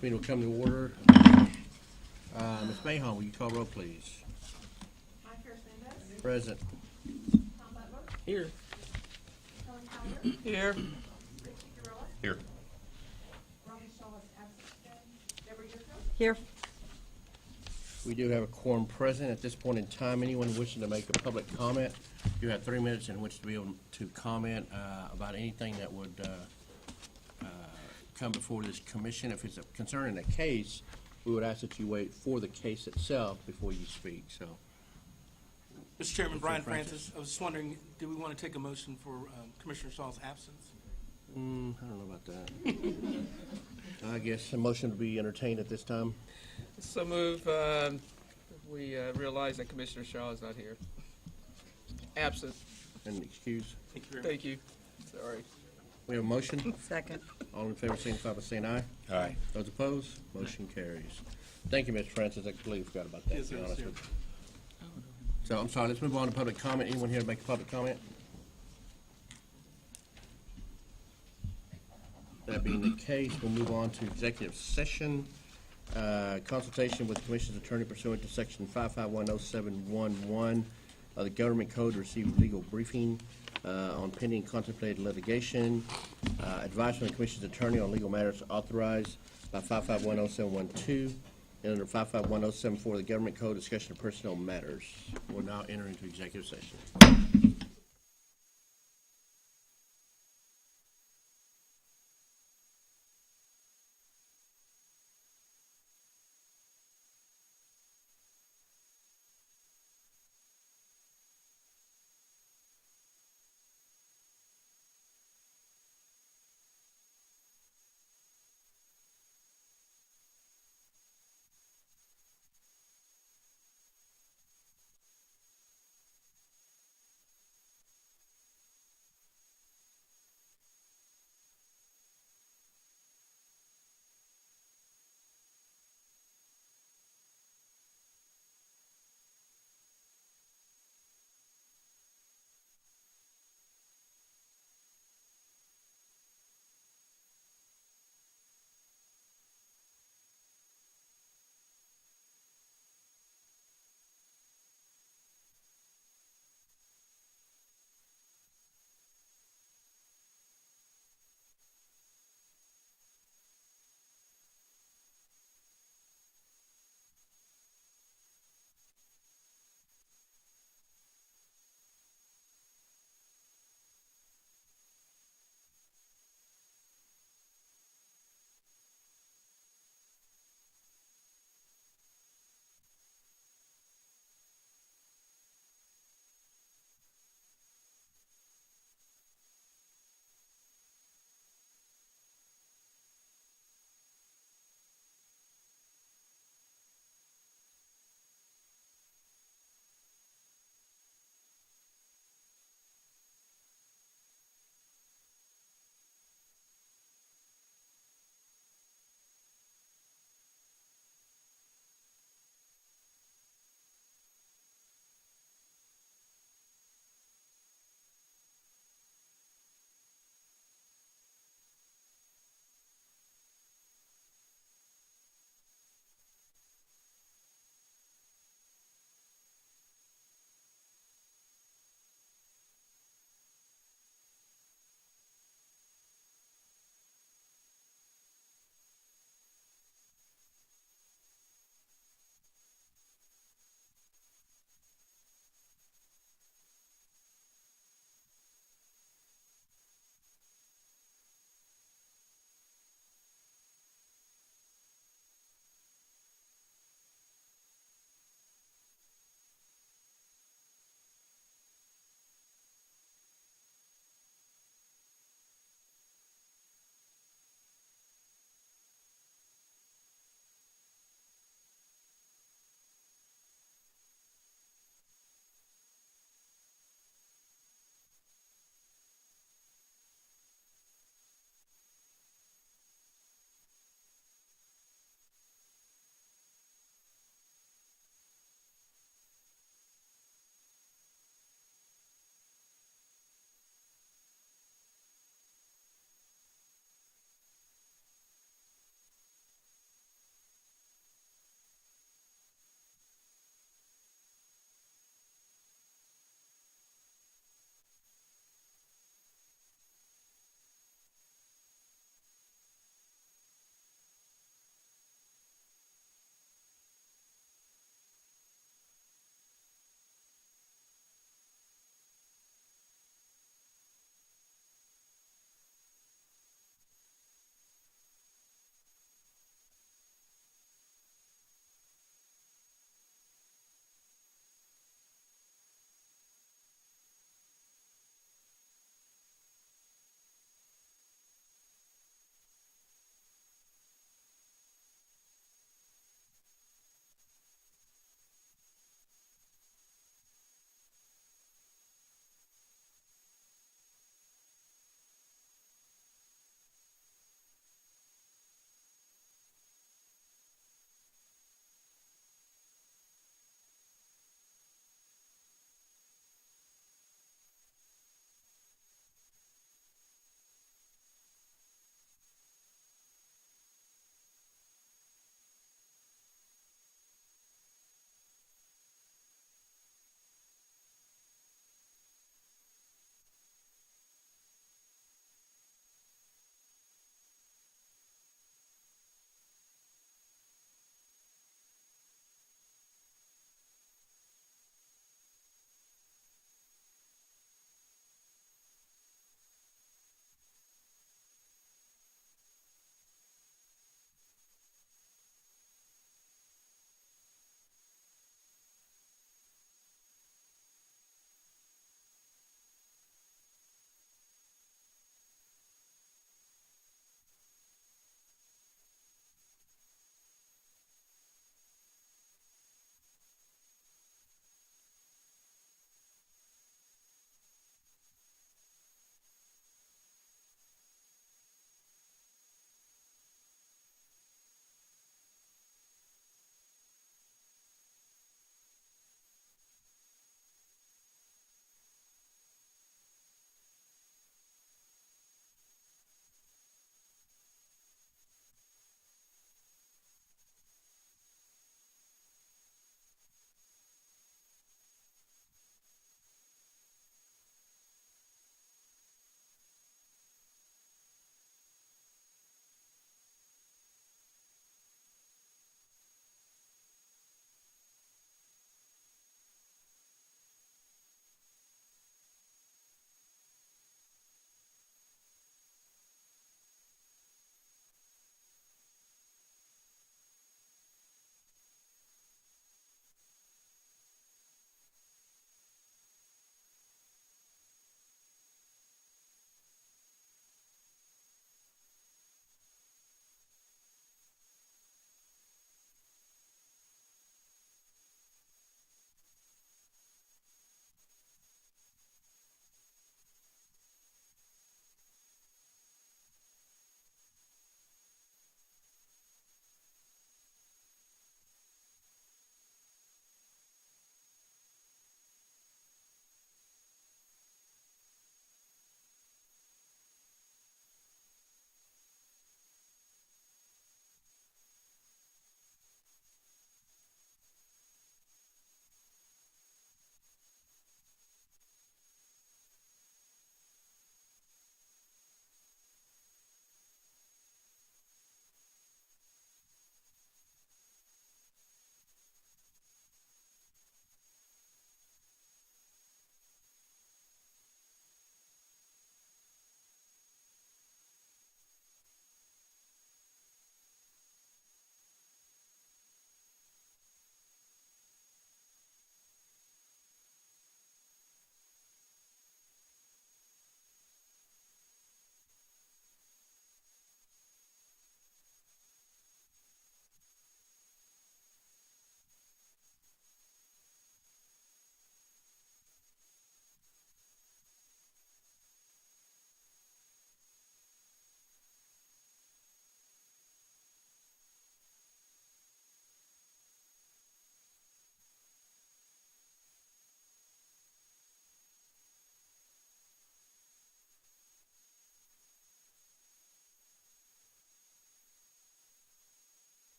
Meeting will come to order. Ms. Mahon, will you call roll, please? Mike Hernandez. Present. Tom Butler. Here. Helen Keller. Here. Richie Gorilla. Here. Robbie Shaw is absent today. Deborah Yurko. Here. We do have a quorum present. At this point in time, anyone wishing to make a public comment, you have 3 minutes in which to be able to comment about anything that would come before this commission. If it's concerning a case, we would ask that you wait for the case itself before you speak. So, Mr. Chairman, Brian Francis. Francis, I was just wondering, do we want to take a motion for Commissioner Shaw's absence? I don't know about that. I guess a motion to be entertained at this time. So move, we realize that Commissioner Shaw is not here. Absent. And excuse. Thank you very much. Thank you. Sorry. We have a motion. Second. All in favor, signify by saying aye. Aye. Those opposed, motion carries. Thank you, Mr. Francis. I completely forgot about that, Yes, to be sir, honest sir. with you. So, I'm sorry, let's move on to public comment. Anyone here to make a public comment? That being the case, we'll move on to executive session. Consultation with Commission's attorney pursuant to Section 5510711 of the Government Code to receive legal briefing on pending contemplated litigation. Advice from the Commission's attorney on legal matters authorized by 5510712 and under 5510774 of the Government Code, discussion of personnel matters. We'll now enter into executive session.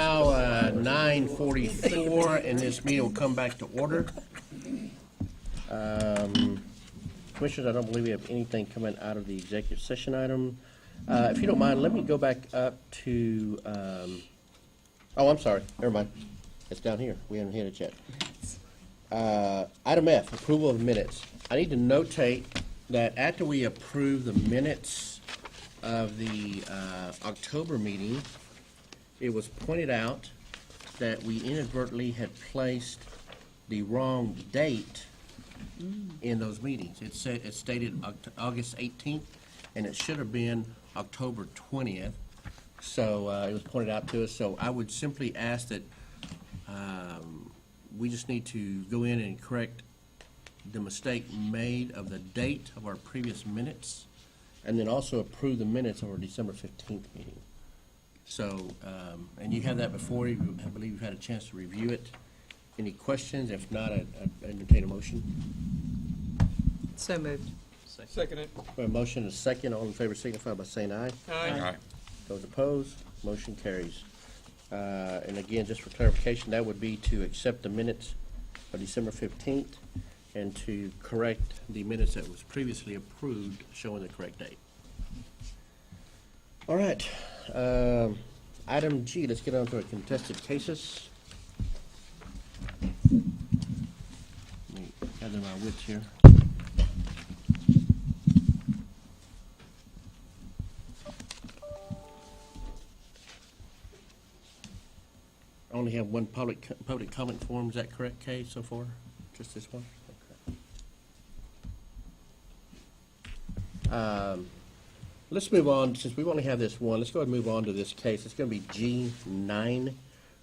now 9:44, and this meeting will come back to order. Commissioners, I don't believe we have anything coming out of the executive session item. If you don't mind, let me go back up to, oh, I'm sorry, never mind. It's down here. We haven't hit it yet. Item F, approval of minutes. I need to notate that after we approve the minutes of the October meeting, it was pointed out that we inadvertently had placed the wrong date in those meetings. It stated August 18th, and it should have been October 20th. So it was pointed out to us. So I would simply ask that we just need to go in and correct the mistake made of the date of our previous minutes, and then also approve the minutes of our December 15th meeting. So, and you have that before you. I believe you've had a chance to review it. Any questions? If not, I entertain a motion. So moved. Second it. We have a motion and a second. All in favor signify by saying aye. Aye. Those opposed, motion carries. And again, just for clarification, that would be to accept the minutes of December 15th and to correct the minutes that was previously approved showing the correct date. All right. Item G, let's get on to our contested cases. Let me gather my wits here. I only have one public comment form. Is that correct, Kay, so far? Just this one? Okay. Let's move on. Since we only have this one, let's go ahead and move on to this case. It's going to be G9.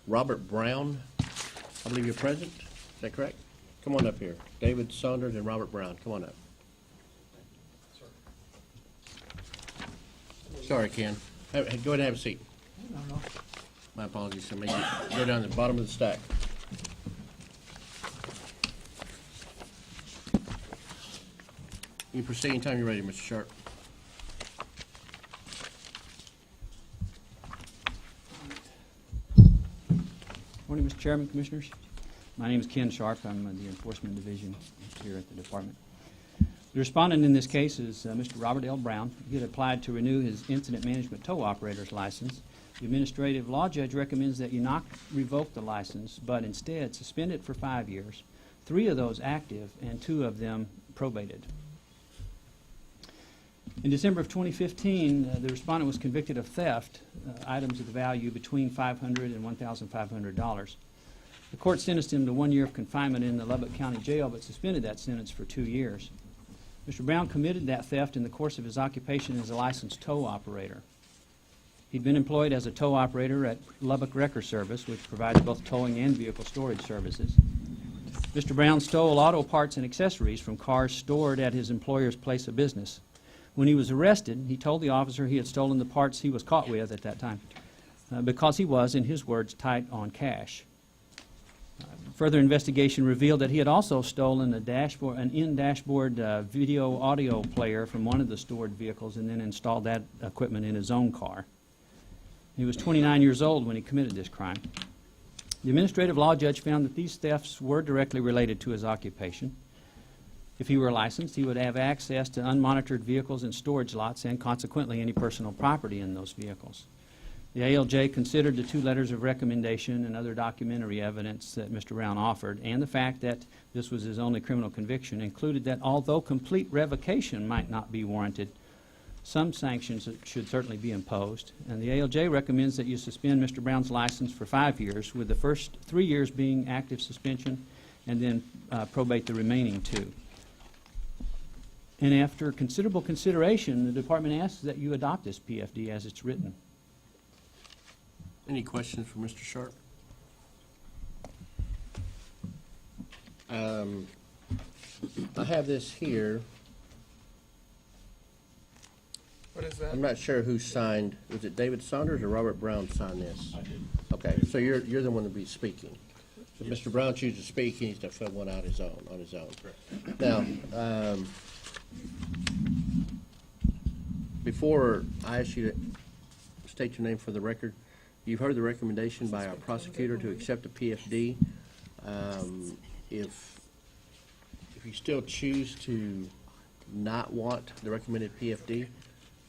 Robert Brown, I believe you're present. Is that correct? Come on up here. David Saunders and Robert Brown, come on up. Sorry, Ken. Go ahead and have a seat. My apologies. So maybe go down to the bottom of the stack. You proceed anytime you're ready, Mr. Sharp. Morning, Mr. Chairman, Commissioners. My name is Ken Sharp. I'm the Enforcement Division here at the Department. The respondent in this case is Mr. Robert L. Brown. He had applied to renew his Incident Management Tow Operator's license. The Administrative Law Judge recommends that you not revoke the license, but instead suspend it for 5 years, 3 of those active and 2 of them probated. In December of 2015, the respondent was convicted of theft, items of the value between $500 and $1,500. The court sentenced him to 1 year of confinement in the Lubbock County Jail, but suspended that sentence for 2 years. Mr. Brown committed that theft in the course of his occupation as a licensed tow operator. He'd been employed as a tow operator at Lubbock Wrecker Service, which provides both towing and vehicle storage services. Mr. Brown stole auto parts and accessories from cars stored at his employer's place of business. When he was arrested, he told the officer he had stolen the parts he was caught with at that time because he was, in his words, tight on cash. Further investigation revealed that he had also stolen an in-dashboard video audio player from one of the stored vehicles and then installed that equipment in his own car. He was 29 years old when he committed this crime. The Administrative Law Judge found that these thefts were directly related to his occupation. If he were licensed, he would have access to unmonitored vehicles and storage lots and consequently any personal property in those vehicles. The ALJ considered the 2 letters of recommendation and other documentary evidence that Mr. Brown offered, and the fact that this was his only criminal conviction, included that although complete revocation might not be warranted, some sanctions should certainly be imposed. And the ALJ recommends that you suspend Mr. Brown's license for 5 years, with the first 3 years being active suspension, and then probate the remaining 2. And after considerable consideration, the Department asks that you adopt this PFD as it's written. Any questions for Mr. Sharp? I have this here. What is that? I'm not sure who signed. Was it David Saunders or Robert Brown signed this? I did. Okay, so you're the one to be speaking. So if Mr. Brown chooses to speak, he needs to fill one out on his own. Now, before I ask you to state your name for the record, You've heard the recommendation by our prosecutor to accept the PFD. If you still choose to not want the recommended PFD, you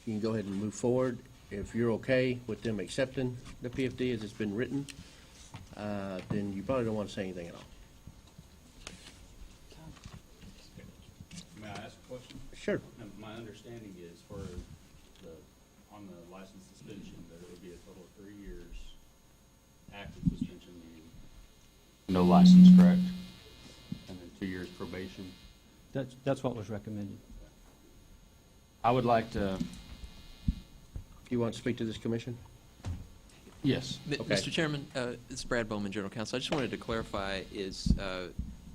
can go ahead and move forward. If you're okay with them accepting the PFD as it's been written, then you probably don't want to say anything at all. May I ask a question? Sure. My understanding is for on the license suspension, that it would be a total of 3 years active suspension, meaning no license, correct? And then 2 years probation. That's what was recommended. I would like to, You want to speak to this commission? yes. Okay. Mr. Chairman, this is Brad Bowman, General Counsel. I just wanted to clarify, is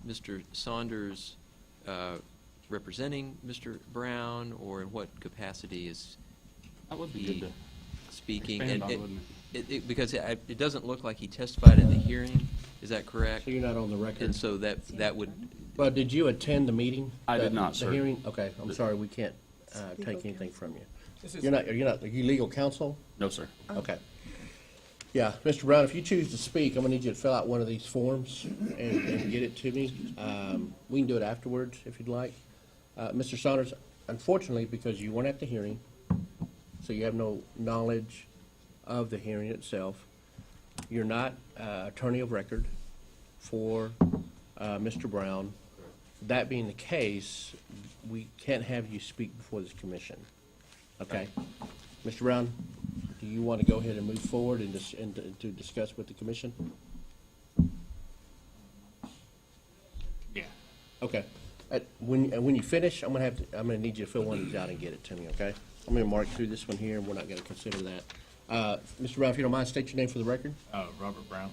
Mr. Saunders representing Mr. Brown, or in what capacity is That would be he good to speaking? expand And on, wouldn't it? because it doesn't look like he testified at the hearing, is that correct? So you're not on the record? And so that would, Well, did you attend the meeting? I did The- not, the sir. hearing? Okay, I'm sorry, we can't take anything from you. This is- Are you legal counsel? No, sir. Okay. Yeah, Mr. Brown, if you choose to speak, I'm gonna need you to fill out one of these forms and get it to me. We can do it afterwards if you'd like. Mr. Saunders, unfortunately, because you weren't at the hearing, so you have no knowledge of the hearing itself, you're not attorney of record for Mr. Brown. That being the case, we can't have you speak before this commission. Okay? Mr. Brown, do you want to go ahead and move forward and to discuss with the commission? Yeah. Okay. When you finish, I'm gonna need you to fill one of these out and get it to me, okay? I'm gonna mark through this one here, and we're not gonna consider that. Mr. Brown, if you don't mind, state your name for the record. Robert Brown.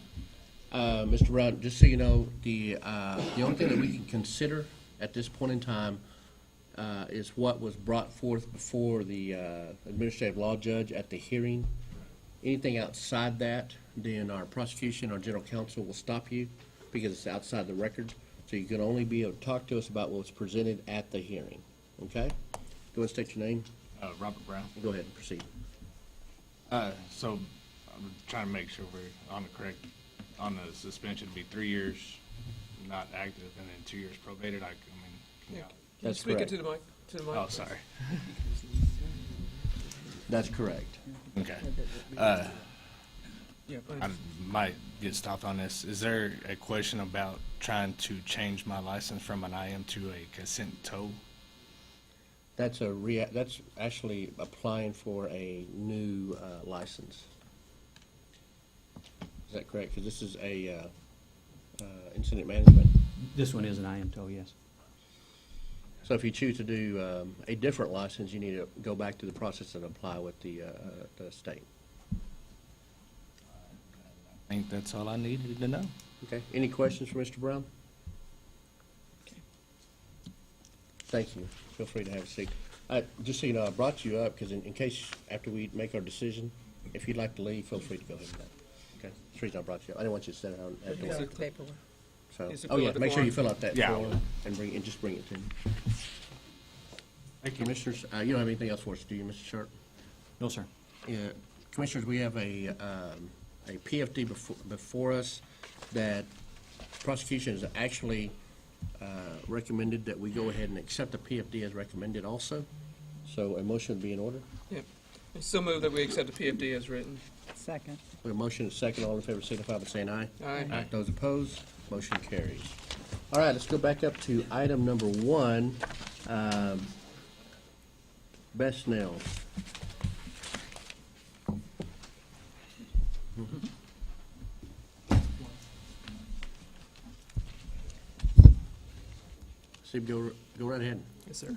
Mr. Brown, just so you know, the only thing that we can consider at this point in time is what was brought forth before the administrative law judge at the hearing. Anything outside that, then our prosecution, our general counsel will stop you because it's outside the record. So you can only be able to talk to us about what was presented at the hearing, okay? Go and state your name. Robert Brown. Go ahead and proceed. So I'm trying to make sure we're on the correct, on the suspension, it'd be 3 years not active and then 2 years probated. I mean, Yeah. yeah. Can you That's speak it correct. to the mic? To the mic? Oh, sorry. That's correct. Okay. Yeah, go I ahead. might get stopped on this. Is there a question about trying to change my license from an IM to a consent tow? That's that's actually applying for a new license. Is that correct? Because this is a incident management. This one is an IMTO, yes. So if you choose to do a different license, you need to go back to the process and apply with the state. I think that's all I needed to know. Okay. Any questions for Mr. Brown? Thank you. Feel free to have a seat. Just so you know, I brought you up because in case after we make our decision, if you'd like to leave, feel free to go ahead and leave. Okay. That's the reason I brought you up. I didn't want you to sit down at the Is door. it- Paperwork. So, Is it oh fill yeah, out the make sure you form? fill out that Yeah, I form will. and just bring it to me. Thank you, Commissioners. You don't have anything else for us, do you, Mr. Sharp? No, sir. Yeah, Commissioners, we have a PFD before us that prosecution has actually recommended that we go ahead and accept the PFD as recommended also. So a motion would be in order. Yeah. I so move that we accept the PFD as written. Second. We have a motion and a second. All in favor signify by saying aye. Aye. Those opposed, motion carries. All right, let's go back up to item number 1, Best Nails. Steve, go right ahead. Yes, sir.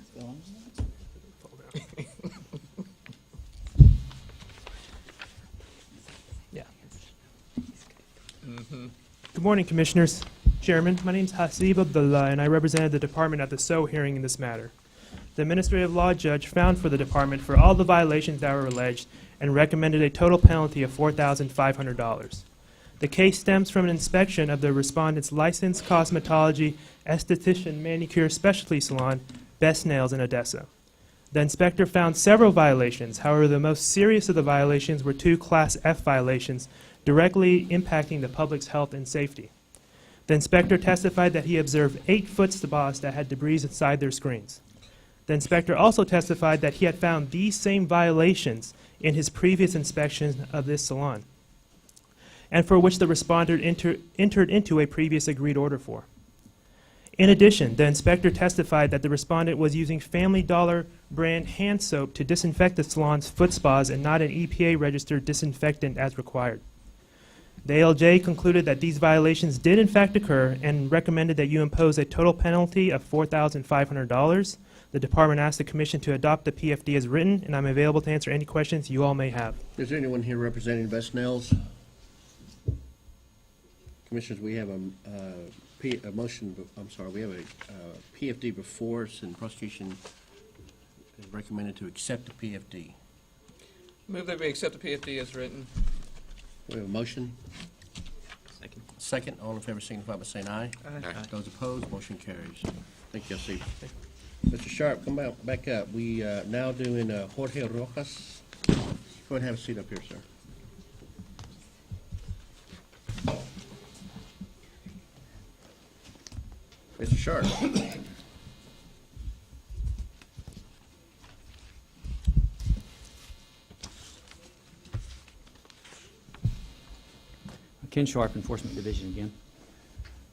Yeah. Good morning, Commissioners. Chairman, my name is Hasib Abdullah, and I represented the department at the SO hearing in this matter. The administrative law judge found for the department for all the violations that were alleged and recommended a total penalty of $4,500. The case stems from an inspection of the respondent's licensed cosmetology, esthetician, manicure specialty salon, Best Nails in Odessa. The inspector found several violations. However, the most serious of the violations were 2 Class F violations directly impacting the public's health and safety. The inspector testified that he observed 8 foot spas that had debris inside their screens. The inspector also testified that he had found these same violations in his previous inspection of this salon, and for which the respondent entered into a previous agreed order for. In addition, the inspector testified that the respondent was using Family Dollar brand hand soap to disinfect the salon's foot spas and not an EPA-registered disinfectant as required. The ALJ concluded that these violations did in fact occur and recommended that you impose a total penalty of $4,500. The department asked the commission to adopt the PFD as written, and I'm available to answer any questions you all may have. Is there anyone here representing Vestnells? Commissioners, we have a motion, we have a PFD before us, and prosecution is recommended to accept the PFD. Move that we accept the PFD as written. We have a motion. Second. Second, all in favor signify by saying aye. Aye. Those opposed, motion carries. Thank you, Steve. Mr. Sharp, come back up. We now doing Jorge Rojas. Go ahead and have a seat up here, sir. Mr. Sharp. Ken Sharp, Enforcement Division again.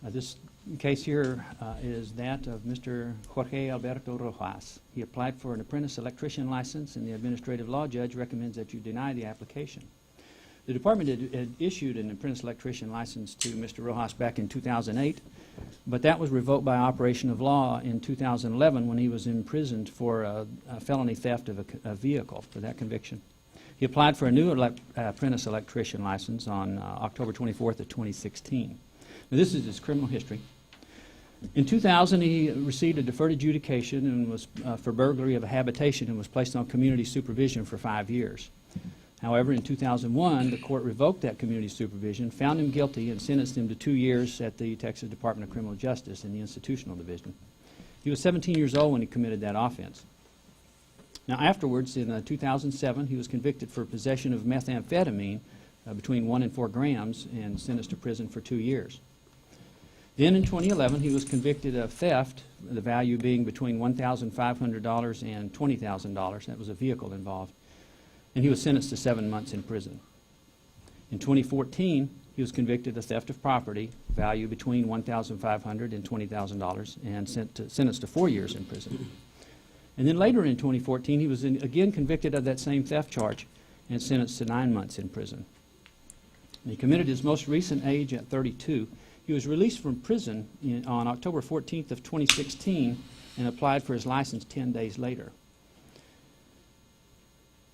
This case here is that of Mr. Jorge Alberto Rojas. He applied for an apprentice electrician license, and the administrative law judge recommends that you deny the application. The department had issued an apprentice electrician license to Mr. Rojas back in 2008, but that was revoked by operation of law in 2011 when he was imprisoned for a felony theft of a vehicle for that conviction. He applied for a new apprentice electrician license on October 24th of 2016. Now, this is his criminal history. In 2000, he received a deferred adjudication and was for burglary of a habitation and was placed on community supervision for 5 years. However, in 2001, the court revoked that community supervision, found him guilty, and sentenced him to 2 years at the Texas Department of Criminal Justice in the institutional division. He was 17 years old when he committed that offense. Now, afterwards, in 2007, he was convicted for possession of methamphetamine between 1 and 4 grams and sentenced to prison for 2 years. Then in 2011, he was convicted of theft, the value being between $1,500 and $20,000. That was a vehicle involved. And he was sentenced to 7 months in prison. In 2014, he was convicted of theft of property, value between $1,500 and $20,000, and sentenced to 4 years in prison. And then later in 2014, he was again convicted of that same theft charge and sentenced to 9 months in prison. And he committed his most recent age at 32. He was released from prison on October 14th of 2016 and applied for his license 10 days later.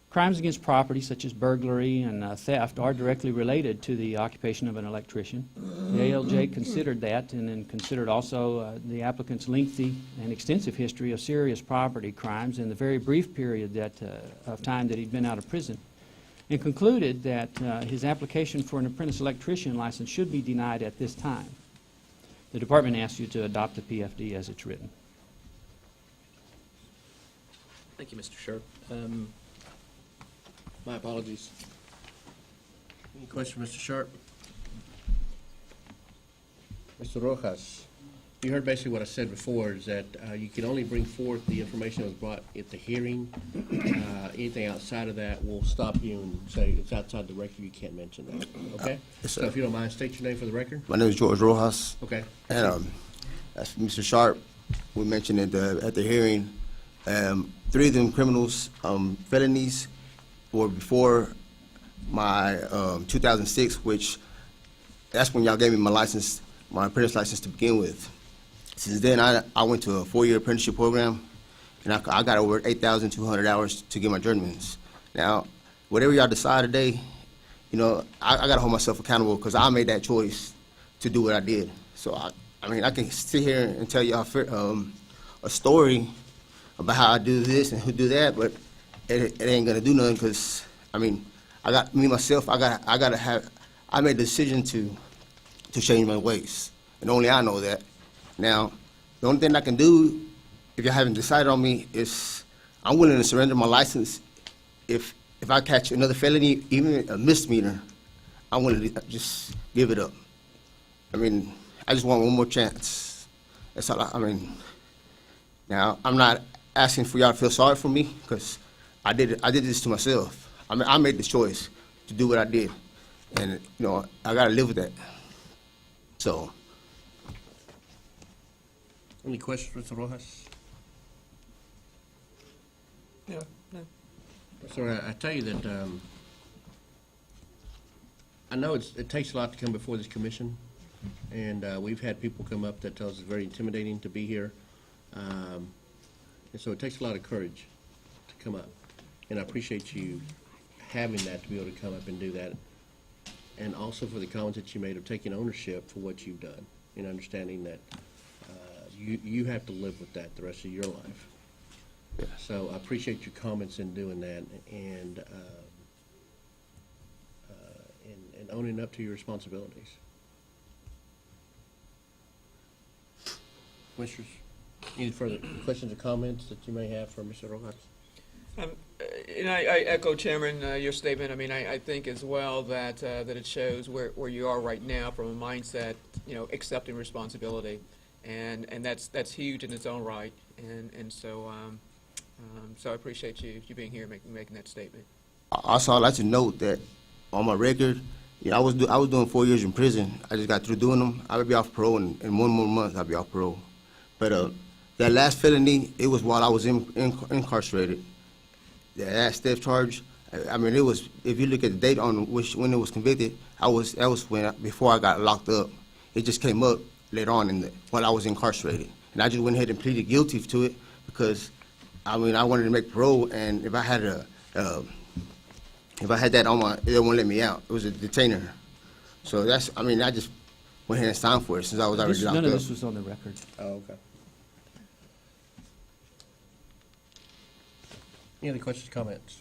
Crimes against property, such as burglary and theft, are directly related to the occupation of an electrician. The ALJ considered that, and then considered also the applicant's lengthy and extensive history of serious property crimes in the very brief period of time that he'd been out of prison, and concluded that his application for an apprentice electrician license should be denied at this time. The department asks you to adopt the PFD as it's written. Thank you, Mr. Sharp. My apologies. Any question, Mr. Sharp? Mr. Rojas, you heard basically what I said before, is that you can only bring forth the information that was brought at the hearing. Anything outside of that, we'll stop you and say it's outside the record, you can't mention that, okay? Yes, So sir. if you don't mind, state your name for the record. My name is George Rojas, Okay. and as Mr. Sharp, we mentioned at the hearing, 3 of them criminals, felonies, were before my 2006, which that's when y'all gave me my license, my apprentice license to begin with. Since then, I went to a 4-year apprenticeship program, and I got over 8,200 hours to get my journeyman's. Now, whatever y'all decide today, you know, I got to hold myself accountable because I made that choice to do what I did. So, I mean, I can sit here and tell y'all a story about how I do this and who do that, but it ain't gonna do nothing because, I mean, I made the decision to change my ways, and only I know that. Now, the only thing I can do, if you haven't decided on me, is I'm willing to surrender my license if I catch another felony, even a misdemeanor. I'm willing to just give it up. I mean, I just want one more chance. That's all I mean. Now, I'm not asking for y'all to feel sorry for me, because I did this to myself. I mean, I made the choice to do what I did, and you know, I gotta live with that. So, Any questions, Mr. Rojas? Yeah, no. So I tell you that, I know it takes a lot to come before this commission, and we've had people come up that tell us it's very intimidating to be here. And so it takes a lot of courage to come up. And I appreciate you having that, to be able to come up and do that. And also for the comments that you made of taking ownership for what you've done, and understanding that you have to live with that the rest of your life. yeah. So I appreciate your comments in doing that, and owning up to your responsibilities. Commissioners, any further questions or comments that you may have for Mr. Rojas? And I echo, Chairman, your statement. I mean, I think as well that that it shows where you are right now from a mindset, you know, accepting responsibility, and that's huge in its own right. And so so I appreciate you being here, making that statement. Also, I'd like to note that on my record, you know, I was doing 4 years in prison. I just got through doing them. I would be off parole in 1 more month. I'll be off parole. But that last felony, it was while I was incarcerated. The last theft charge, I mean, it was. If you look at the date on when it was convicted, that was before I got locked up. It just came up later on while I was incarcerated, and I just went ahead and pleaded guilty to it because, I mean, I wanted to make parole, and if I had that on my, they won't let me out. It was a detainer. So that's, I mean, I just went ahead and signed for it since I was already locked up. None of this was on the record. Oh, okay. Any other questions, comments?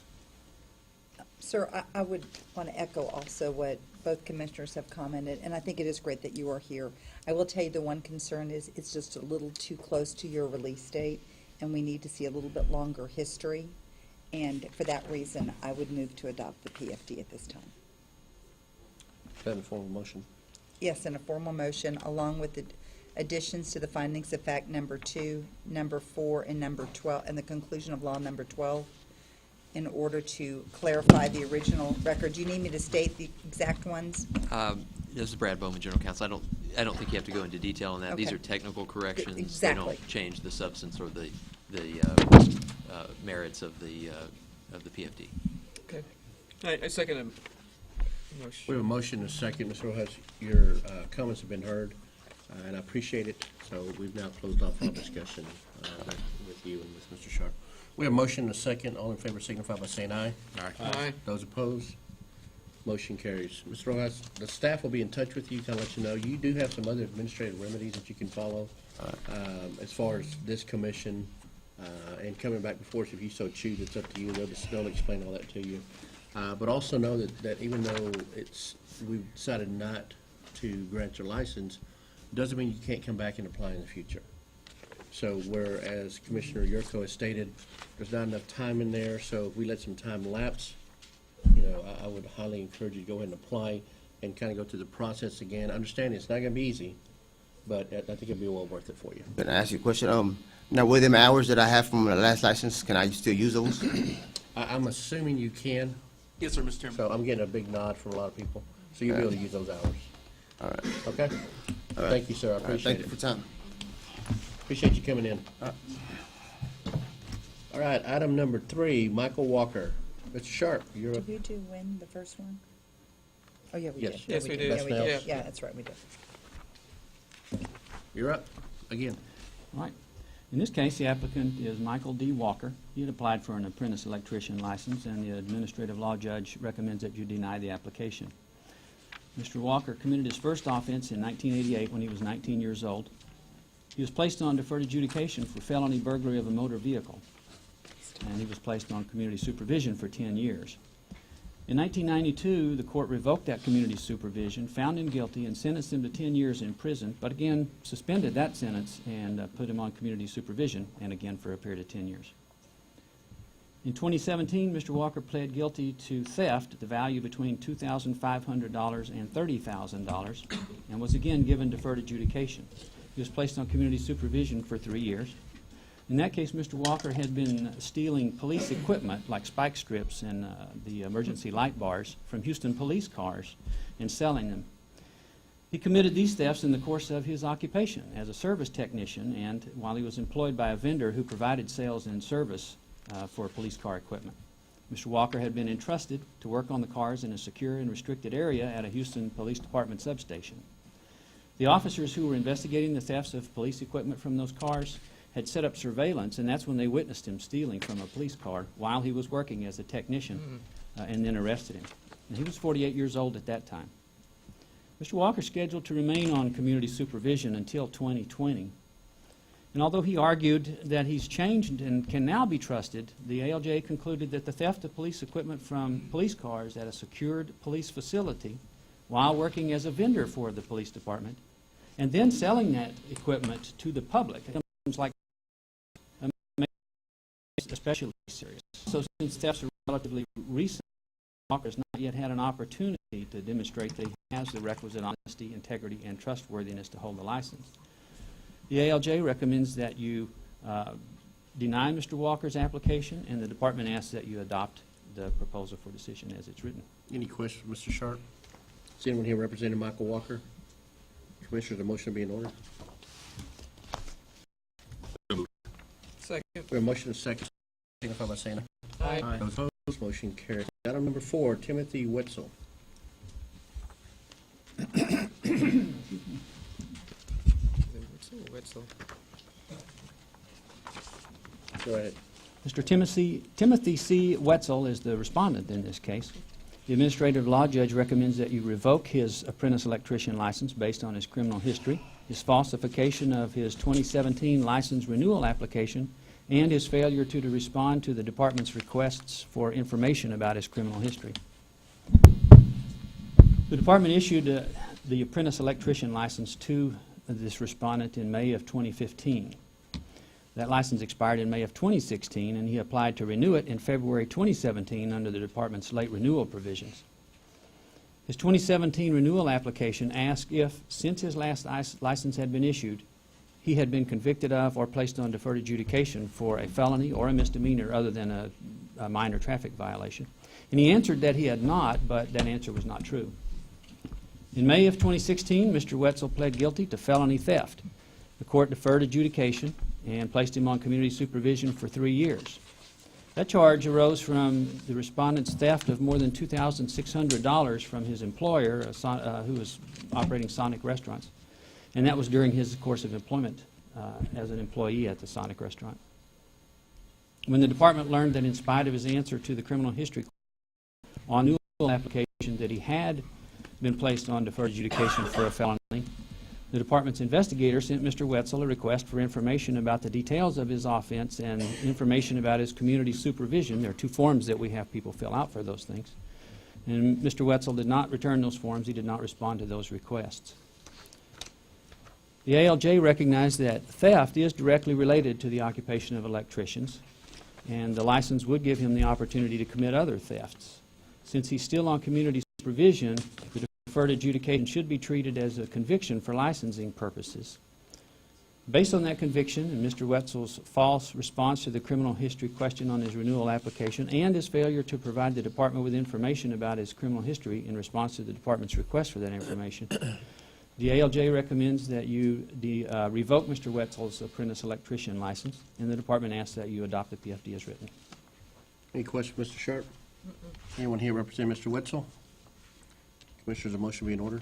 Sir, I would want to echo also what both commissioners have commented, and I think it is great that you are here. I will tell you the one concern is it's just a little too close to your release date, and we need to see a little bit longer history. And for that reason, I would move to adopt the PFD at this time. Is that in the form of a motion? Yes, in a formal motion, along with the additions to the findings of fact number 2, number 4, and number 12, and the conclusion of law number 12, in order to clarify the original record. Do you need me to state the exact ones? This is Brad Bowman, General Counsel. I don't think you have to go into detail on that. These Okay. are technical corrections. Exactly. They don't change the substance or the merits of the PFD. Okay. I second a We motion. have a motion and a second. Mr. Rojas, your comments have been heard, and I appreciate it. So we've now closed off our discussion with you and with Mr. Sharp. We have a motion and a second. All in favor signify by saying aye. Aye. Those opposed? Motion carries. Mr. Rojas, the staff will be in touch with you, kind of let you know. You do have some other administrative remedies that you can follow as far as this commission and coming back before us if you so choose. It's up to you. They'll explain all that to you. But also know that even though we've decided not to grant your license, doesn't mean you can't come back and apply in the future. So whereas Commissioner Yurko has stated, there's not enough time in there, so if we let some time lapse, you know, I would highly encourage you to go ahead and apply and kind of go through the process again. Understand it's not going to be easy, but I think it'll be well worth it for you. Can I ask you a question? Now, with them hours that I have from my last license, can I still use those? I'm assuming you can, Yes, sir, Mr. Chairman. so I'm getting a big nod from a lot of people. So you'll be able to use those hours. All right. Okay? All right. Thank you, sir. I All right, appreciate thank you it. for your time. Appreciate you coming in. All right, item number 3, Michael Walker. Mr. Sharp, you're up. Did we do when, the first one? Oh, yeah, we Yes. did. Yes, we did. Yeah, we did. Yeah. Yeah, that's right, we did. You're up again. All right. In this case, the applicant is Michael D. Walker. He had applied for an apprentice electrician license, and the administrative law judge recommends that you deny the application. Mr. Walker committed his first offense in 1988 when he was 19 years old. He was placed on deferred adjudication for felony burglary of a motor vehicle, and he was placed on community supervision for 10 years. In 1992, the court revoked that community supervision, found him guilty, and sentenced him to 10 years in prison, but again suspended that sentence and put him on community supervision, and again for a period of 10 years. In 2017, Mr. Walker pled guilty to theft, the value between $2,500 and $30,000, and was again given deferred adjudication. He was placed on community supervision for 3 years. In that case, Mr. Walker had been stealing police equipment like spike strips and the emergency light bars from Houston police cars and selling them. He committed these thefts in the course of his occupation as a service technician and while he was employed by a vendor who provided sales and service for police car equipment. Mr. Walker had been entrusted to work on the cars in a secure and restricted area at a Houston Police Department substation. The officers who were investigating the thefts of police equipment from those cars had set up surveillance, and that's when they witnessed him stealing from a police car while he was working as a technician, and then arrested him. And he was 48 years old at that time. Mr. Walker is scheduled to remain on community supervision until 2020. And although he argued that he's changed and can now be trusted, the ALJ concluded that the theft of police equipment from police cars at a secured police facility while working as a vendor for the police department and then selling that equipment to the public seems like especially serious. So since thefts are relatively recent, Walker has not yet had an opportunity to demonstrate that he has the requisite honesty, integrity, and trustworthiness to hold the license. The ALJ recommends that you deny Mr. Walker's application, and the department asks that you adopt the proposal for decision as it's written. Any questions, Mr. Sharp? Is anyone here representing Michael Walker? Commissioners, the motion be in order. Second. We have a motion and a second. Signify by saying Aye. aye. Those opposed, motion carries. Item number 4, Timothy Wetzel. Wetzel. Go ahead. Mr. Timothy C. Wetzel is the respondent in this case. The administrative law judge recommends that you revoke his apprentice electrician license based on his criminal history, his falsification of his 2017 license renewal application, and his failure to respond to the department's requests for information about his criminal history. The department issued the apprentice electrician license to this respondent in May of 2015. That license expired in May of 2016, and he applied to renew it in February 2017 under the department's late renewal provisions. His 2017 renewal application asked if, since his last license had been issued, he had been convicted of or placed on deferred adjudication for a felony or a misdemeanor other than a minor traffic violation. And he answered that he had not, but that answer was not true. In May of 2016, Mr. Wetzel pled guilty to felony theft. The court deferred adjudication and placed him on community supervision for 3 years. That charge arose from the respondent's theft of more than $2,600 from his employer, who was operating Sonic Restaurants, and that was during his course of employment as an employee at the Sonic Restaurant. When the department learned that in spite of his answer to the criminal history on new application that he had been placed on deferred adjudication for a felony, the department's investigator sent Mr. Wetzel a request for information about the details of his offense and information about his community supervision. There are 2 forms that we have people fill out for those things. And Mr. Wetzel did not return those forms. He did not respond to those requests. The ALJ recognized that theft is directly related to the occupation of electricians, and the license would give him the opportunity to commit other thefts. Since he's still on community supervision, the deferred adjudication should be treated as a conviction for licensing purposes. Based on that conviction and Mr. Wetzel's false response to the criminal history question on his renewal application and his failure to provide the department with information about his criminal history in response to the department's request for that information, the ALJ recommends that you revoke Mr. Wetzel's apprentice electrician license, and the department asks that you adopt the PFD as written. Any questions, Mr. Sharp? Anyone here representing Mr. Wetzel? Commissioners, a motion be in order.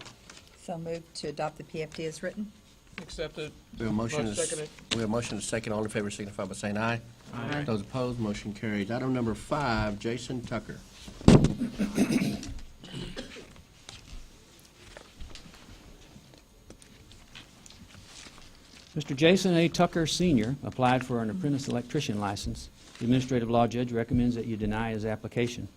So moved to adopt the PFD as written. Accepted. We have a motion. Motion seconded. We have a motion and a second. All in favor signify by saying aye. Aye. Those opposed, motion carries. Item number 5, Jason Tucker. Mr. Jason A. Tucker, Sr. applied for an apprentice electrician license. The administrative law judge recommends that you deny his application.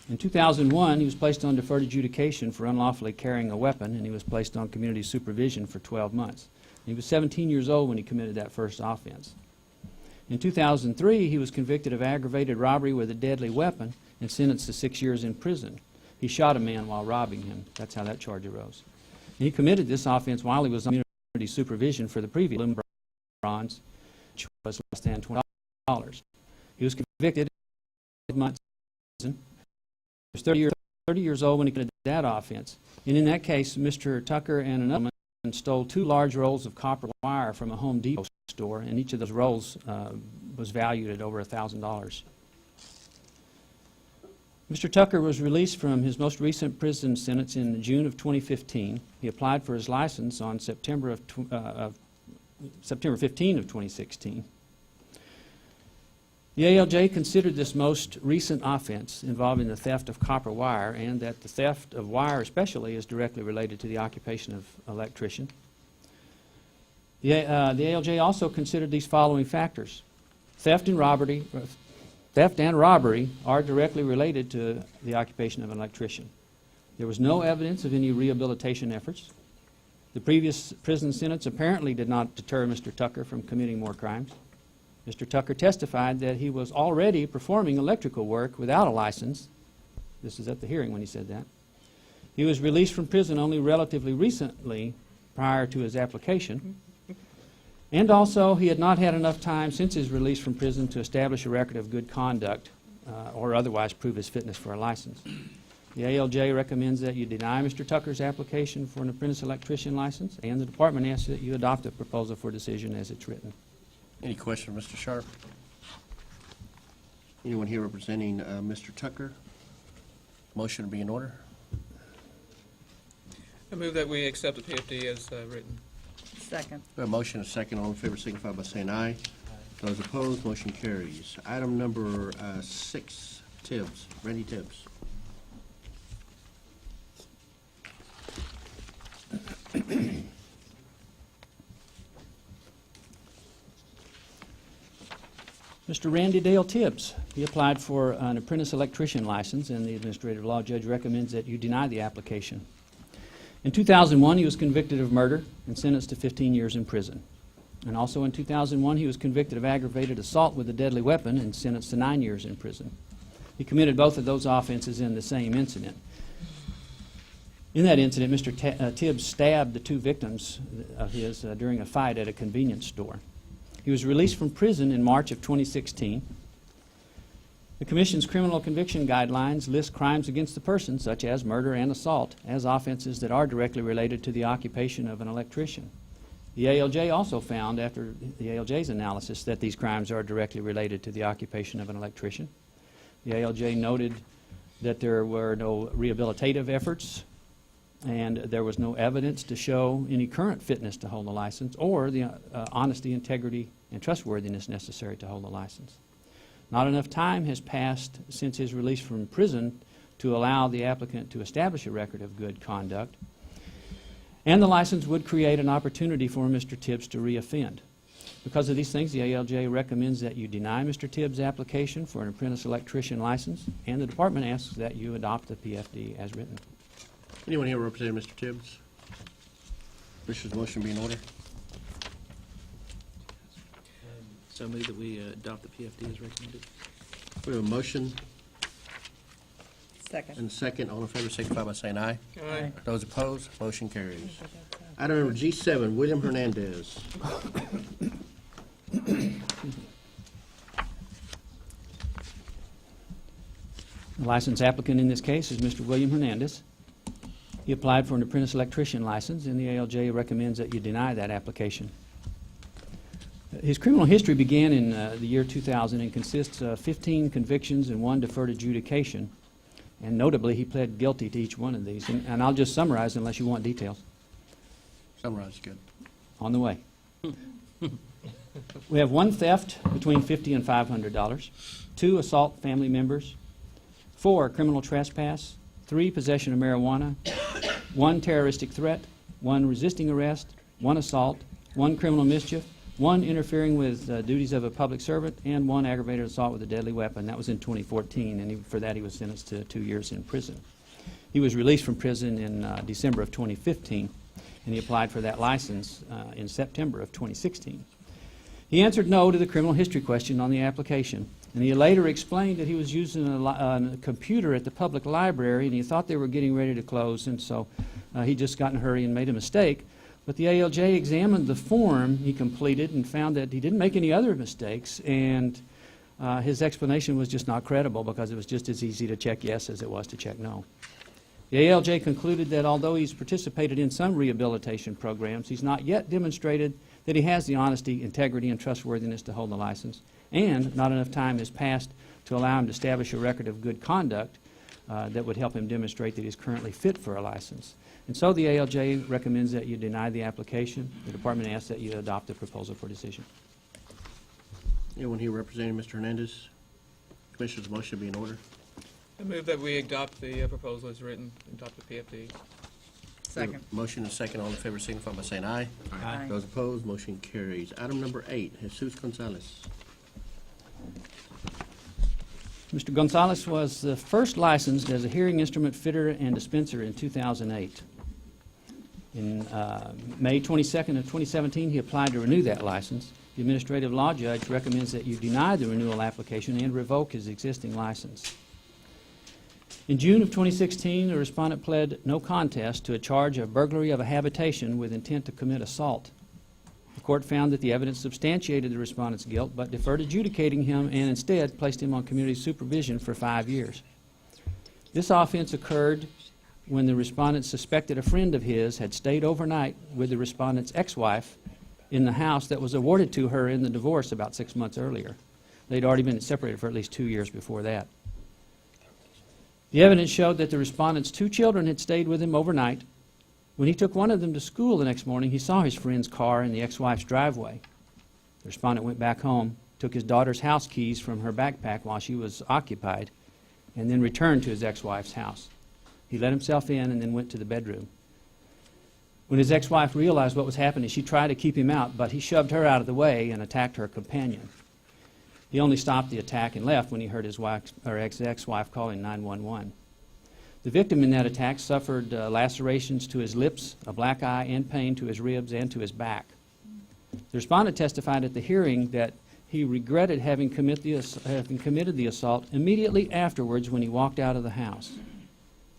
In 2001, he was placed on deferred adjudication for unlawfully carrying a weapon, and he was placed on community supervision for 12 months. He was 17 years old when he committed that first offense. In 2003, he was convicted of aggravated robbery with a deadly weapon and sentenced to 6 years in prison. He shot a man while robbing him. That's how that charge arose. And he committed this offense while he was on community supervision for the previous bronze, which was less than $20. He was convicted of months in prison. He was 30 years old when he committed that offense. And in that case, Mr. Tucker and another man stole 2 large rolls of copper wire from a Home Depot store, and each of those rolls was valued at over $1,000. Mr. Tucker was released from his most recent prison sentence in June of 2015. He applied for his license on September 15 of 2016. The ALJ considered this most recent offense involving the theft of copper wire, and that the theft of wire especially is directly related to the occupation of electrician. The ALJ also considered these following factors. Theft and robbery are directly related to the occupation of an electrician. There was no evidence of any rehabilitation efforts. The previous prison sentence apparently did not deter Mr. Tucker from committing more crimes. Mr. Tucker testified that he was already performing electrical work without a license. This is at the hearing when he said that. He was released from prison only relatively recently prior to his application. And also, he had not had enough time since his release from prison to establish a record of good conduct or otherwise prove his fitness for a license. The ALJ recommends that you deny Mr. Tucker's application for an apprentice electrician license, and the department asks that you adopt the proposal for decision as it's written. Any question, Mr. Sharp? Anyone here representing Mr. Tucker? Motion to be in order. I move that we accept the PFD as written. Second. We have a motion and a second. All in favor signify by saying aye. Those opposed, motion carries. Item number 6, Tibbs, Randy Tibbs. Mr. Randy Dale Tibbs. He applied for an apprentice electrician license, and the administrative law judge recommends that you deny the application. In 2001, he was convicted of murder and sentenced to 15 years in prison. And also in 2001, he was convicted of aggravated assault with a deadly weapon and sentenced to 9 years in prison. He committed both of those offenses in the same incident. In that incident, Mr. Tibbs stabbed the 2 victims of his during a fight at a convenience store. He was released from prison in March of 2016. The Commission's criminal conviction guidelines list crimes against the person, such as murder and assault, as offenses that are directly related to the occupation of an electrician. The ALJ also found, after the ALJ's analysis, that these crimes are directly related to the occupation of an electrician. The ALJ noted that there were no rehabilitative efforts, and there was no evidence to show any current fitness to hold a license or the honesty, integrity, and trustworthiness necessary to hold a license. Not enough time has passed since his release from prison to allow the applicant to establish a record of good conduct, and the license would create an opportunity for Mr. Tibbs to reoffend. Because of these things, the ALJ recommends that you deny Mr. Tibbs' application for an apprentice electrician license, and the department asks that you adopt the PFD as written. Anyone here representing Mr. Tibbs? Commissioner's motion be in order. So move that we adopt the PFD as recommended. We have a motion Second. and a second. All in favor signify by saying aye. Aye. Those opposed, motion carries. Item number G7, William Hernandez. The licensed applicant in this case is Mr. William Hernandez. He applied for an apprentice electrician license, and the ALJ recommends that you deny that application. His criminal history began in the year 2000 and consists of 15 convictions and 1 deferred adjudication. And notably, he pled guilty to each one of these. And I'll just summarize unless you want details. Summarize good. On the way. We have 1 theft between $50 and $500, 2 assault family members, 4 criminal trespass, 3 possession of marijuana, 1 terroristic threat, 1 resisting arrest, 1 assault, 1 criminal mischief, 1 interfering with duties of a public servant, and 1 aggravated assault with a deadly weapon. That was in 2014, and for that he was sentenced to 2 years in prison. He was released from prison in December of 2015, and he applied for that license in September of 2016. He answered no to the criminal history question on the application, and he later explained that he was using a computer at the public library, and he thought they were getting ready to close, and so he just got in a hurry and made a mistake. But the ALJ examined the form he completed and found that he didn't make any other mistakes, and his explanation was just not credible because it was just as easy to check yes as it was to check no. The ALJ concluded that although he's participated in some rehabilitation programs, he's not yet demonstrated that he has the honesty, integrity, and trustworthiness to hold the license, and not enough time has passed to allow him to establish a record of good conduct that would help him demonstrate that he's currently fit for a license. And so the ALJ recommends that you deny the application. The department asks that you adopt the proposal for decision. Anyone here representing Mr. Hernandez? Commissioners, the motion be in order. I move that we adopt the proposal as written, adopt the PFD. Second. Motion and second. All in favor signify by saying aye. Aye. Those opposed, motion carries. Item number 8, Jesus Gonzalez. Mr. Gonzalez was first licensed as a hearing instrument fitter and dispenser in 2008. In May 22nd of 2017, he applied to renew that license. The administrative law judge recommends that you deny the renewal application and revoke his existing license. In June of 2016, the respondent pled no contest to a charge of burglary of a habitation with intent to commit assault. The court found that the evidence substantiated the respondent's guilt, but deferred adjudicating him and instead placed him on community supervision for 5 years. This offense occurred when the respondent suspected a friend of his had stayed overnight with the respondent's ex-wife in the house that was awarded to her in the divorce about 6 months earlier. They'd already been separated for at least 2 years before that. The evidence showed that the respondent's 2 children had stayed with him overnight. When he took one of them to school the next morning, he saw his friend's car in the ex-wife's driveway. The respondent went back home, took his daughter's house keys from her backpack while she was occupied, and then returned to his ex-wife's house. He let himself in and then went to the bedroom. When his ex-wife realized what was happening, she tried to keep him out, but he shoved her out of the way and attacked her companion. He only stopped the attack and left when he heard his ex-wife calling 911. The victim in that attack suffered lacerations to his lips, a black eye, and pain to his ribs and to his back. The respondent testified at the hearing that he regretted having committed the assault immediately afterwards when he walked out of the house.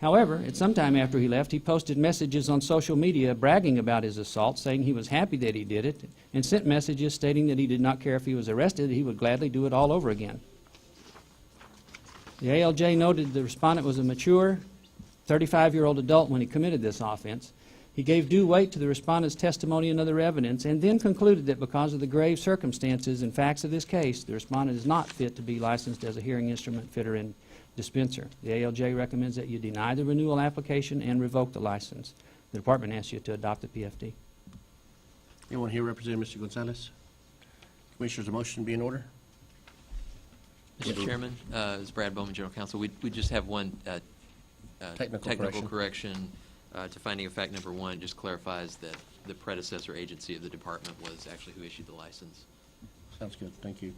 However, at some time after he left, he posted messages on social media bragging about his assault, saying he was happy that he did it, and sent messages stating that he did not care if he was arrested, he would gladly do it all over again. The ALJ noted the respondent was a mature, 35-year-old adult when he committed this offense. He gave due weight to the respondent's testimony and other evidence, and then concluded that because of the grave circumstances and facts of this case, the respondent is not fit to be licensed as a hearing instrument fitter and dispenser. The ALJ recommends that you deny the renewal application and revoke the license. The department asks you to adopt the PFD. Anyone here representing Mr. Gonzalez? Commissioners, the motion be in order. Mr. Chairman, this is Brad Bowman, General Counsel. We just have one Technical correction to finding of fact number 1. It just clarifies that the predecessor agency of the department was actually who issued the license. Sounds good. Thank you.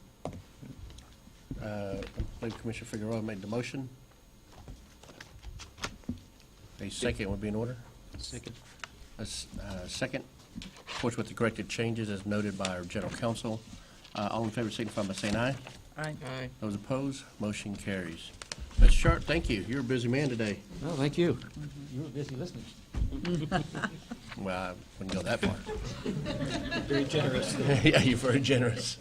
I believe Commissioner Figueroa made the motion. A second would be in order. Second. Second, of course, with the corrected changes as noted by our general counsel. All in favor signify by saying aye. Aye. Aye. Those opposed, motion carries. Mr. Sharp, thank you. You're a busy man today. Well, thank you. You were busy listening. Well, I wouldn't go that far. Very generous. Yeah, you're very generous.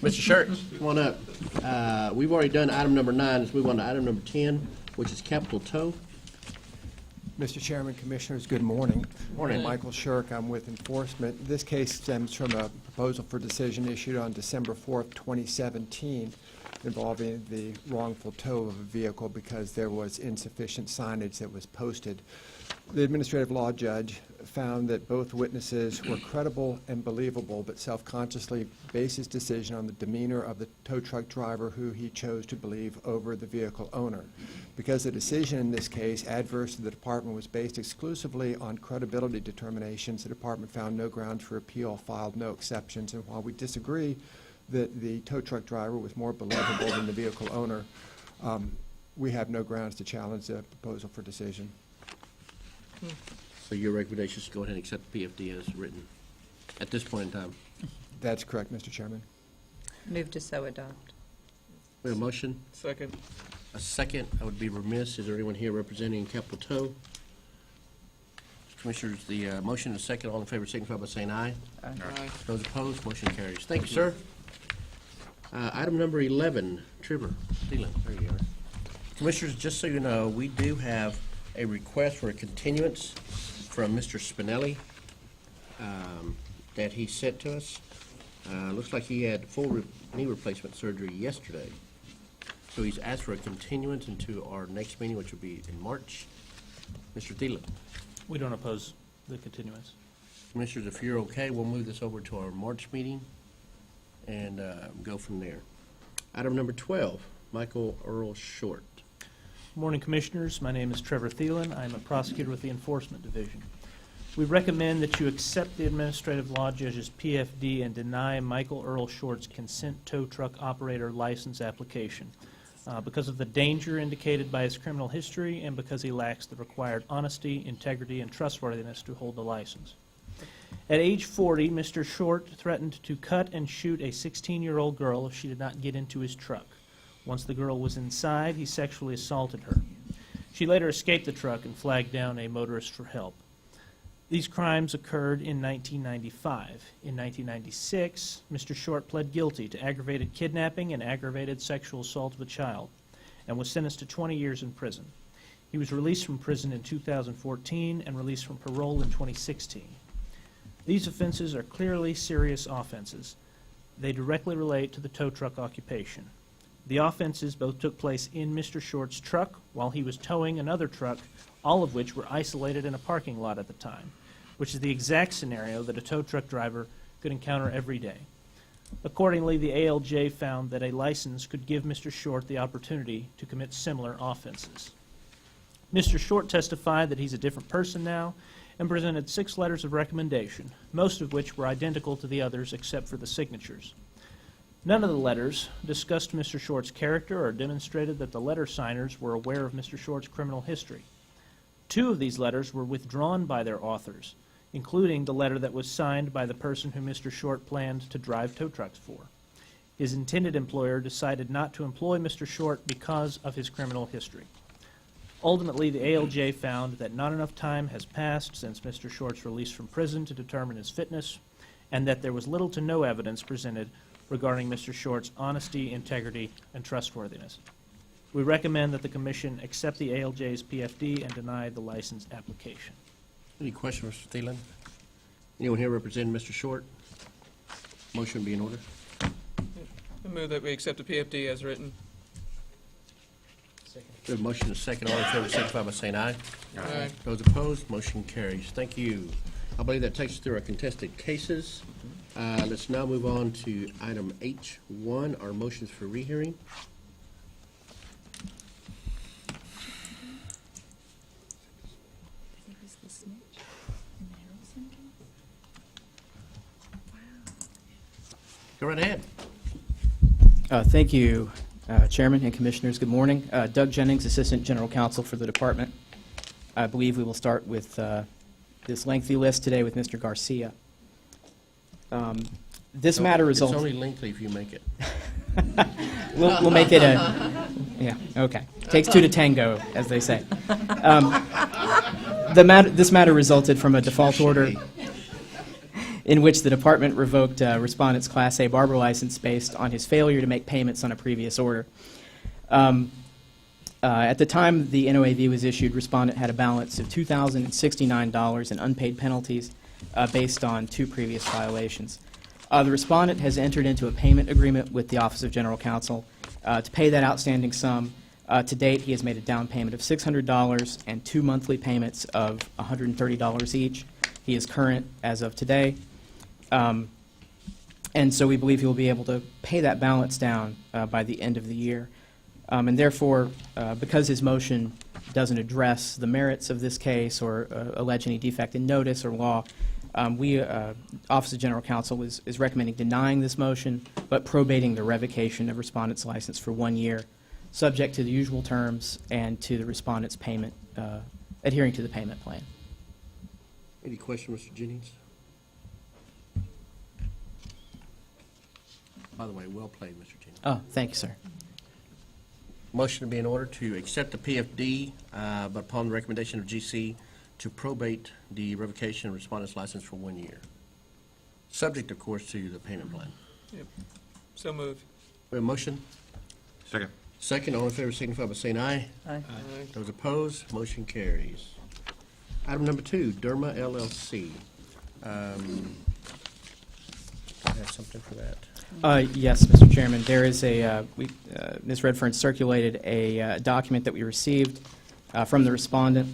Mr. Sharp, come on up. We've already done item number 9. Let's move on to item number 10, which is capital tow. Mr. Chairman, Commissioners, good morning. Morning. I'm Michael Shirk. I'm with Enforcement. This case stems from a proposal for decision issued on December 4th, 2017, involving the wrongful tow of a vehicle because there was insufficient signage that was posted. The administrative law judge found that both witnesses were credible and believable, but self-consciously based his decision on the demeanor of the tow truck driver who he chose to believe over the vehicle owner. Because the decision in this case, adverse to the department, was based exclusively on credibility determinations, the department found no grounds for appeal, filed no exceptions, and while we disagree that the tow truck driver was more believable than the vehicle owner, we have no grounds to challenge the proposal for decision. So your recommendation is to go ahead and accept the PFD as written at this point in time. That's correct, Mr. Chairman. Move to so adopt. We have a motion, Second. a second. I would be remiss, is there anyone here representing Capital Toe? Commissioners, the motion is second. All in favor signify by saying aye. Aye. Those opposed, motion carries. Thank you, sir. Item number 11, Trevor Thielen. There you are. Commissioners, just so you know, we do have a request for a continuance from Mr. Spinelli that he sent to us. Looks like he had full knee replacement surgery yesterday. So he's asked for a continuance into our next meeting, which will be in March. Mr. Thielen. We don't oppose the continuance. Commissioners, if you're okay, we'll move this over to our March meeting and go from there. Item number 12, Michael Earl Short. Morning, Commissioners. My name is Trevor Thielen. I'm a prosecutor with the Enforcement Division. We recommend that you accept the Administrative Law Judge's PFD and deny Michael Earl Short's consent tow truck operator license application because of the danger indicated by his criminal history and because he lacks the required honesty, integrity, and trustworthiness to hold the license. At age 40, Mr. Short threatened to cut and shoot a 16-year-old girl if she did not get into his truck. Once the girl was inside, he sexually assaulted her. She later escaped the truck and flagged down a motorist for help. These crimes occurred in 1995. In 1996, Mr. Short pled guilty to aggravated kidnapping and aggravated sexual assault of a child and was sentenced to 20 years in prison. He was released from prison in 2014 and released from parole in 2016. These offenses are clearly serious offenses. They directly relate to the tow truck occupation. The offenses both took place in Mr. Short's truck while he was towing another truck, all of which were isolated in a parking lot at the time, which is the exact scenario that a tow truck driver could encounter every day. Accordingly, the ALJ found that a license could give Mr. Short the opportunity to commit similar offenses. Mr. Short testified that he's a different person now and presented 6 letters of recommendation, most of which were identical to the others except for the signatures. None of the letters discussed Mr. Short's character or demonstrated that the letter signers were aware of Mr. Short's criminal history. 2 of these letters were withdrawn by their authors, including the letter that was signed by the person who Mr. Short planned to drive tow trucks for. His intended employer decided not to employ Mr. Short because of his criminal history. Ultimately, the ALJ found that not enough time has passed since Mr. Short's release from prison to determine his fitness, and that there was little to no evidence presented regarding Mr. Short's honesty, integrity, and trustworthiness. We recommend that the Commission accept the ALJ's PFD and deny the license application. Any questions, Mr. Thielen? Anyone here representing Mr. Short? Motion be in order. I move that we accept the PFD as written. We have a motion and a second. All in favor signify by saying aye. Aye. Those opposed, motion carries. Thank you. I believe that takes us through our contested cases. Let's now move on to item H1, our motions for rehearing. Go right ahead. Thank you, Chairman and Commissioners. Good morning. Doug Jennings, Assistant General Counsel for the Department. I believe we will start with this lengthy list today with Mr. Garcia. This matter resulted... It's only lengthy if you make it. we'll make it a... Yeah, okay. Takes 2 to tango, as they say. This matter resulted from a default order in which the Department revoked Respondent's Class A barber license based on his failure to make payments on a previous order. At the time the NOAV was issued, Respondent had a balance of $2,069 in unpaid penalties based on 2 previous violations. The Respondent has entered into a payment agreement with the Office of General Counsel to pay that outstanding sum. To date, he has made a down payment of $600 and 2 monthly payments of $130 each. He is current as of today. And so we believe he will be able to pay that balance down by the end of the year. And therefore, because his motion doesn't address the merits of this case or allege any defect in notice or law, Office of General Counsel is recommending denying this motion, but probating the revocation of Respondent's license for 1 year, subject to the usual terms and to the Respondent's payment, adhering to the payment plan. Any questions, Mr. Jennings? By the way, well played, Mr. Gino. Oh, thank you, sir. Motion to be in order to accept the PFD, but upon the recommendation of GC, to probate the revocation of respondent's license for 1 year. Subject, of course, to the payment plan. So moved. We have a motion? Second. Second, all in favor signify by saying aye. Aye. Those opposed, motion carries. Item number 2, Derma LLC. I have something for that. Yes, Mr. Chairman, there is Ms. Redfern circulated a document that we received from the respondent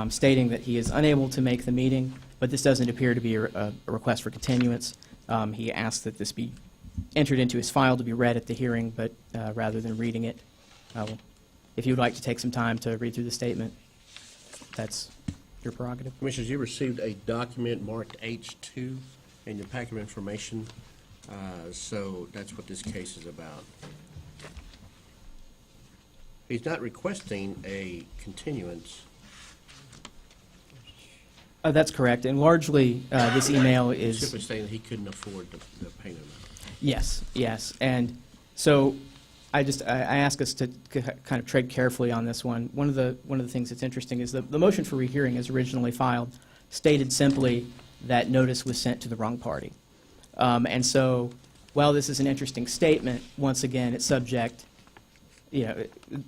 stating that he is unable to make the meeting, but this doesn't appear to be a request for continuance. He asked that this be entered into his file to be read at the hearing, but rather than reading it, if you would like to take some time to read through the statement, that's your prerogative. Commissioners, you received a document marked H2 in your packet of information, so that's what this case is about. He's not requesting a continuance. That's correct, and largely this email is... Simply saying that he couldn't afford the payment amount. Yes, yes, and so I ask us to kind of tread carefully on this one. One of the things that's interesting is the motion for rehearing, as originally filed, stated simply that notice was sent to the wrong party. And so, while this is an interesting statement, once again, it's subject,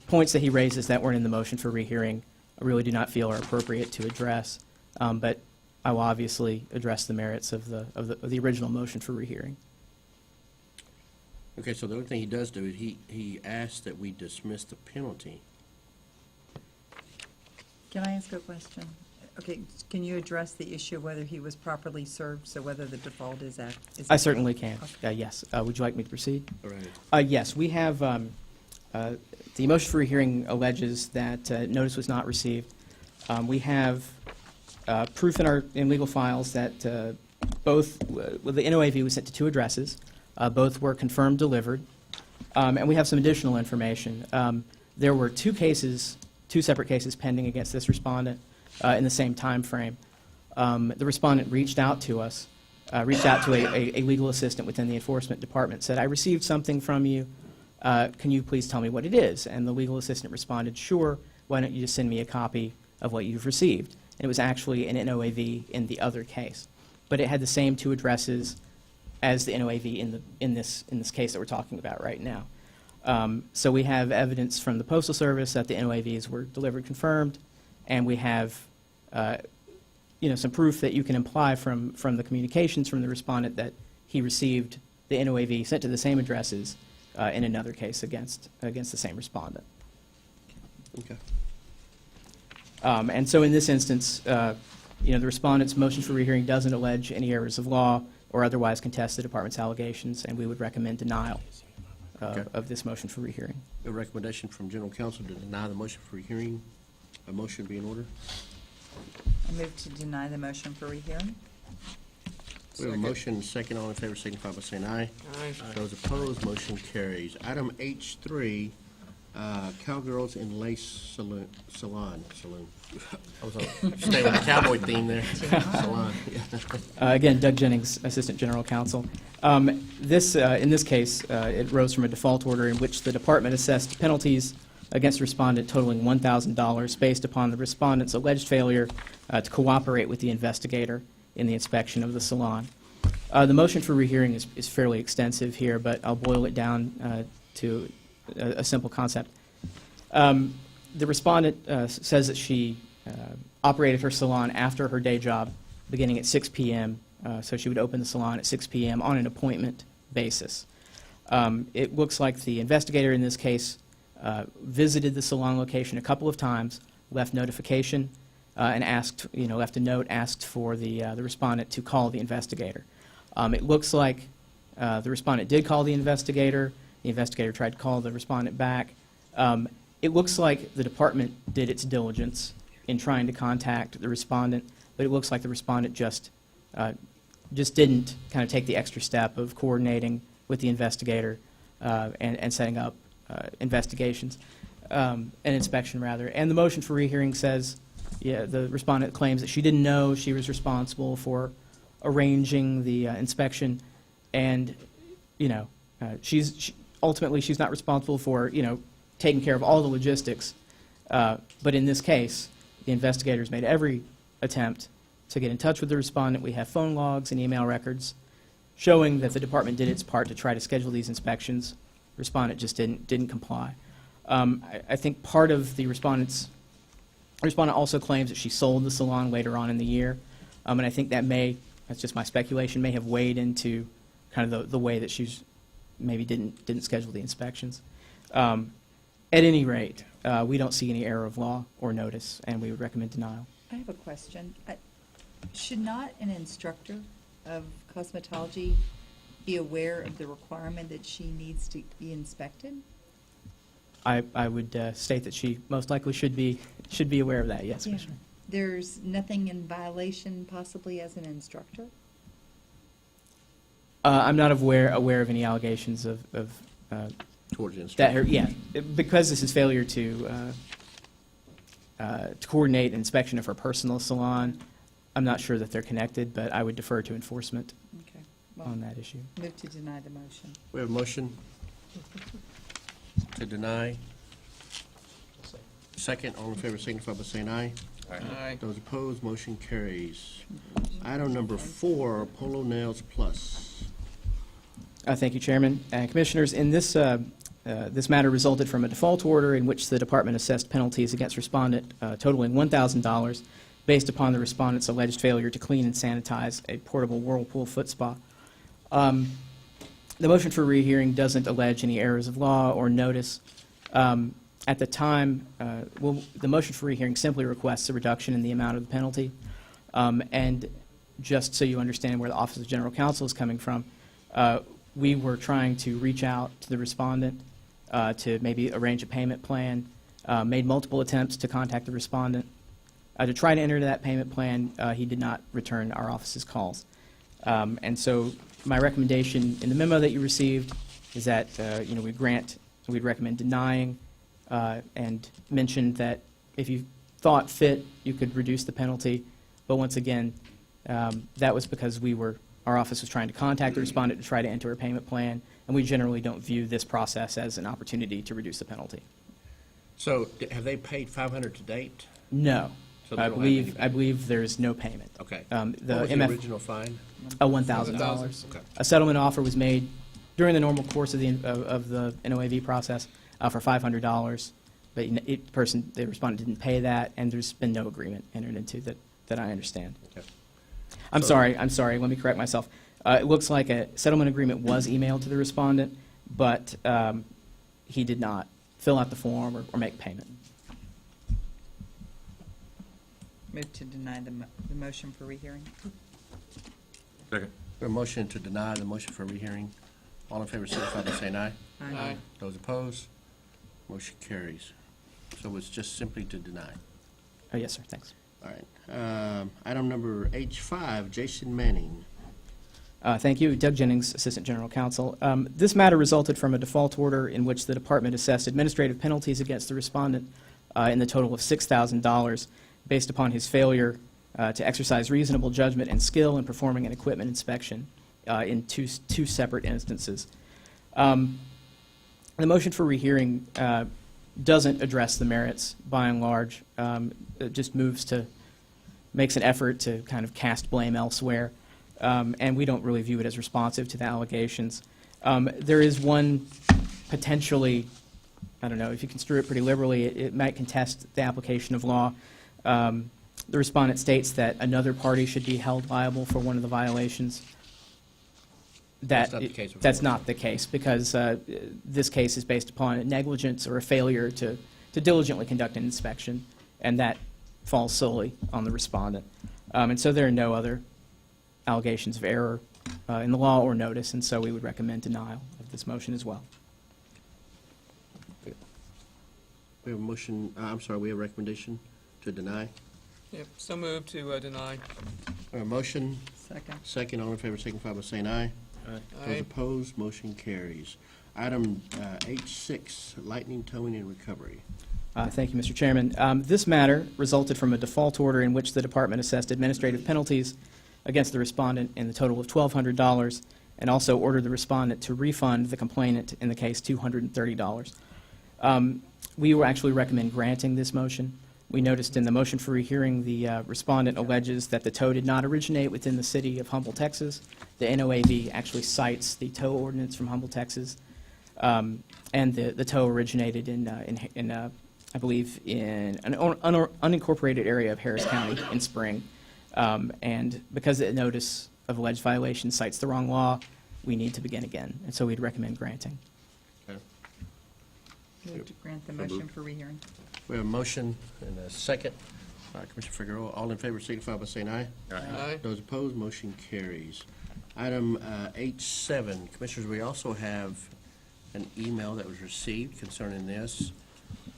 points that he raises that weren't in the motion for rehearing, I really do not feel are appropriate to address. But I will obviously address the merits of the original motion for rehearing. Okay, so the only thing he does do is he asks that we dismiss the penalty. Can I ask a question? Okay, can you address the issue of whether he was properly served, so whether the default is at? I certainly can. Okay. Yes. Would you like me to proceed? All right. Yes, we have, the motion for rehearing alleges that notice was not received. We have proof in legal files that the NOAV was sent to 2 addresses. Both were confirmed delivered. And we have some additional information. There were 2 separate cases pending against this respondent in the same time frame. The respondent reached out to us, reached out to a legal assistant within the enforcement department, said, I received something from you. Can you please tell me what it is? And the legal assistant responded, sure, why don't you just send me a copy of what you've received? And it was actually an NOAV in the other case. But it had the same 2 addresses as the NOAV in this case that we're talking about right now. So we have evidence from the Postal Service that the NOAVs were delivered confirmed, and we have some proof that you can imply from the communications from the respondent that he received the NOAV sent to the same addresses in another case against the same respondent. Okay. And so in this instance, the respondent's motion for rehearing doesn't allege any errors of law or otherwise contest the department's allegations, and we would recommend denial of this motion for rehearing. A recommendation from General Counsel to deny the motion for rehearing. A motion be in order. I move to deny the motion for rehearing. We have a motion, second. All in favor signify by saying aye. Aye. Those opposed, motion carries. Item H3, Cowgirls in Lace Salon. I was staying with the cowboy theme there. Salon. Yeah. Again, Doug Jennings, Assistant General Counsel. In this case, it rose from a default order in which the department assessed penalties against the respondent totaling $1,000 based upon the respondent's alleged failure to cooperate with the investigator in the inspection of the salon. The motion for rehearing is fairly extensive here, but I'll boil it down to a simple concept. The respondent says that she operated her salon after her day job, beginning at 6 p.m., so she would open the salon at 6 p.m. on an appointment basis. It looks like the investigator in this case visited the salon location a couple of times, left notification, and left a note, asked for the respondent to call the investigator. It looks like the respondent did call the investigator. The investigator tried to call the respondent back. It looks like the department did its diligence in trying to contact the respondent, but it looks like the respondent just didn't kind of take the extra step of coordinating with the investigator and setting up investigations, an inspection rather. And the motion for rehearing says, the respondent claims that she didn't know she was responsible for arranging the inspection, and ultimately, she's not responsible for, taking care of all the logistics. But in this case, the investigators made every attempt to get in touch with the respondent. We have phone logs and email records showing that the department did its part to try to schedule these inspections. Respondent just didn't comply. I think part of the respondent also claims that she sold the salon later on in the year, and I think that's just my speculation, may have weighed into kind of the way that she's maybe didn't schedule the inspections. At any rate, we don't see any error of law or notice, and we would recommend denial. I have a question. Should not an instructor of cosmetology be aware of the requirement that she needs to be inspected? I would state that she most likely should be aware of that, yes, Yeah. Commissioner. There's nothing in violation possibly as an instructor? I'm not aware of any allegations of Towards the that her, instructor. because this is failure to coordinate an inspection of her personal salon. I'm not sure that they're connected, but I would defer to enforcement Okay. Well, on that issue. move to deny the motion. We have a motion to deny. Second, all in favor signify by saying aye. Aye. Those opposed, motion carries. Item number 4, Polo Nails Plus. Thank you, Chairman. Commissioners, in this matter resulted from a default order in which the department assessed penalties against respondent totaling $1,000 based upon the respondent's alleged failure to clean and sanitize a portable Whirlpool foot spa. The motion for rehearing doesn't allege any errors of law or notice. At the time, the motion for rehearing simply requests a reduction in the amount of the penalty. And just so you understand where the Office of General Counsel is coming from, we were trying to reach out to the respondent to maybe arrange a payment plan, made multiple attempts to contact the respondent. To try to enter that payment plan, he did not return our office's calls. And so my recommendation in the memo that you received is that we'd recommend denying and mentioned that if you thought fit, you could reduce the penalty. But once again, that was because our office was trying to contact the respondent to try to enter a payment plan, and we generally don't view this process as an opportunity to reduce the penalty. So have they paid $500 to date? No. So they I don't have any believe there's no payment. Okay. The What was the MF original fine? $1,000. Okay. A settlement offer was made during the normal course of the NOAV process for $500, but the respondent didn't pay that, and there's been no agreement entered into that I understand. Okay. I'm sorry, let me correct myself. It looks like a settlement agreement was emailed to the respondent, but he did not fill out the form or make payment. Move to deny the motion for rehearing. Second. A motion to deny the motion for rehearing. All in favor signify by saying aye. Aye. Those opposed, motion carries. So it's just simply to deny. Oh, yes, sir, thanks. All right. Item number H5, Jason Manning. Thank you. Doug Jennings, Assistant General Counsel. This matter resulted from a default order in which the department assessed administrative penalties against the respondent in the total of $6,000 based upon his failure to exercise reasonable judgment and skill in performing an equipment inspection in two separate instances. The motion for rehearing doesn't address the merits by and large. It just makes an effort to kind of cast blame elsewhere. And we don't really view it as responsive to the allegations. There is one potentially, I don't know, if you construe it pretty liberally, it might contest the application of law. The respondent states that another party should be held liable for one of the violations. That's not the case before. That's not the case, because this case is based upon negligence or a failure to diligently conduct an inspection, and that falls solely on the respondent. And so there are no other allegations of error in the law or notice, and so we would recommend denial of this motion as well. We have a motion, we have a recommendation to deny. Yep, so moved to deny. A motion, Second. second, all in favor signify by saying aye. Those Aye. opposed, motion carries. Item H6, lightning towing and recovery. Thank you, Mr. Chairman. This matter resulted from a default order in which the department assessed administrative penalties against the respondent in the total of $1,200 and also order the respondent to refund the complainant in the case $230. We will actually recommend granting this motion. We noticed in the motion for rehearing, the respondent alleges that the tow did not originate within the city of Humble, Texas. The NOAV actually cites the tow ordinance from Humble, Texas, and the tow originated in I believe, in an unincorporated area of Harris County in Spring. And because the notice of alleged violation cites the wrong law, we need to begin again. And so we'd recommend granting. Okay. Move to grant the motion for rehearing. We have a motion and a second. Commissioner Figueroa, all in favor signify by saying aye. Aye. Those opposed, motion carries. Item H7, Commissioners, we also have an email that was received concerning this.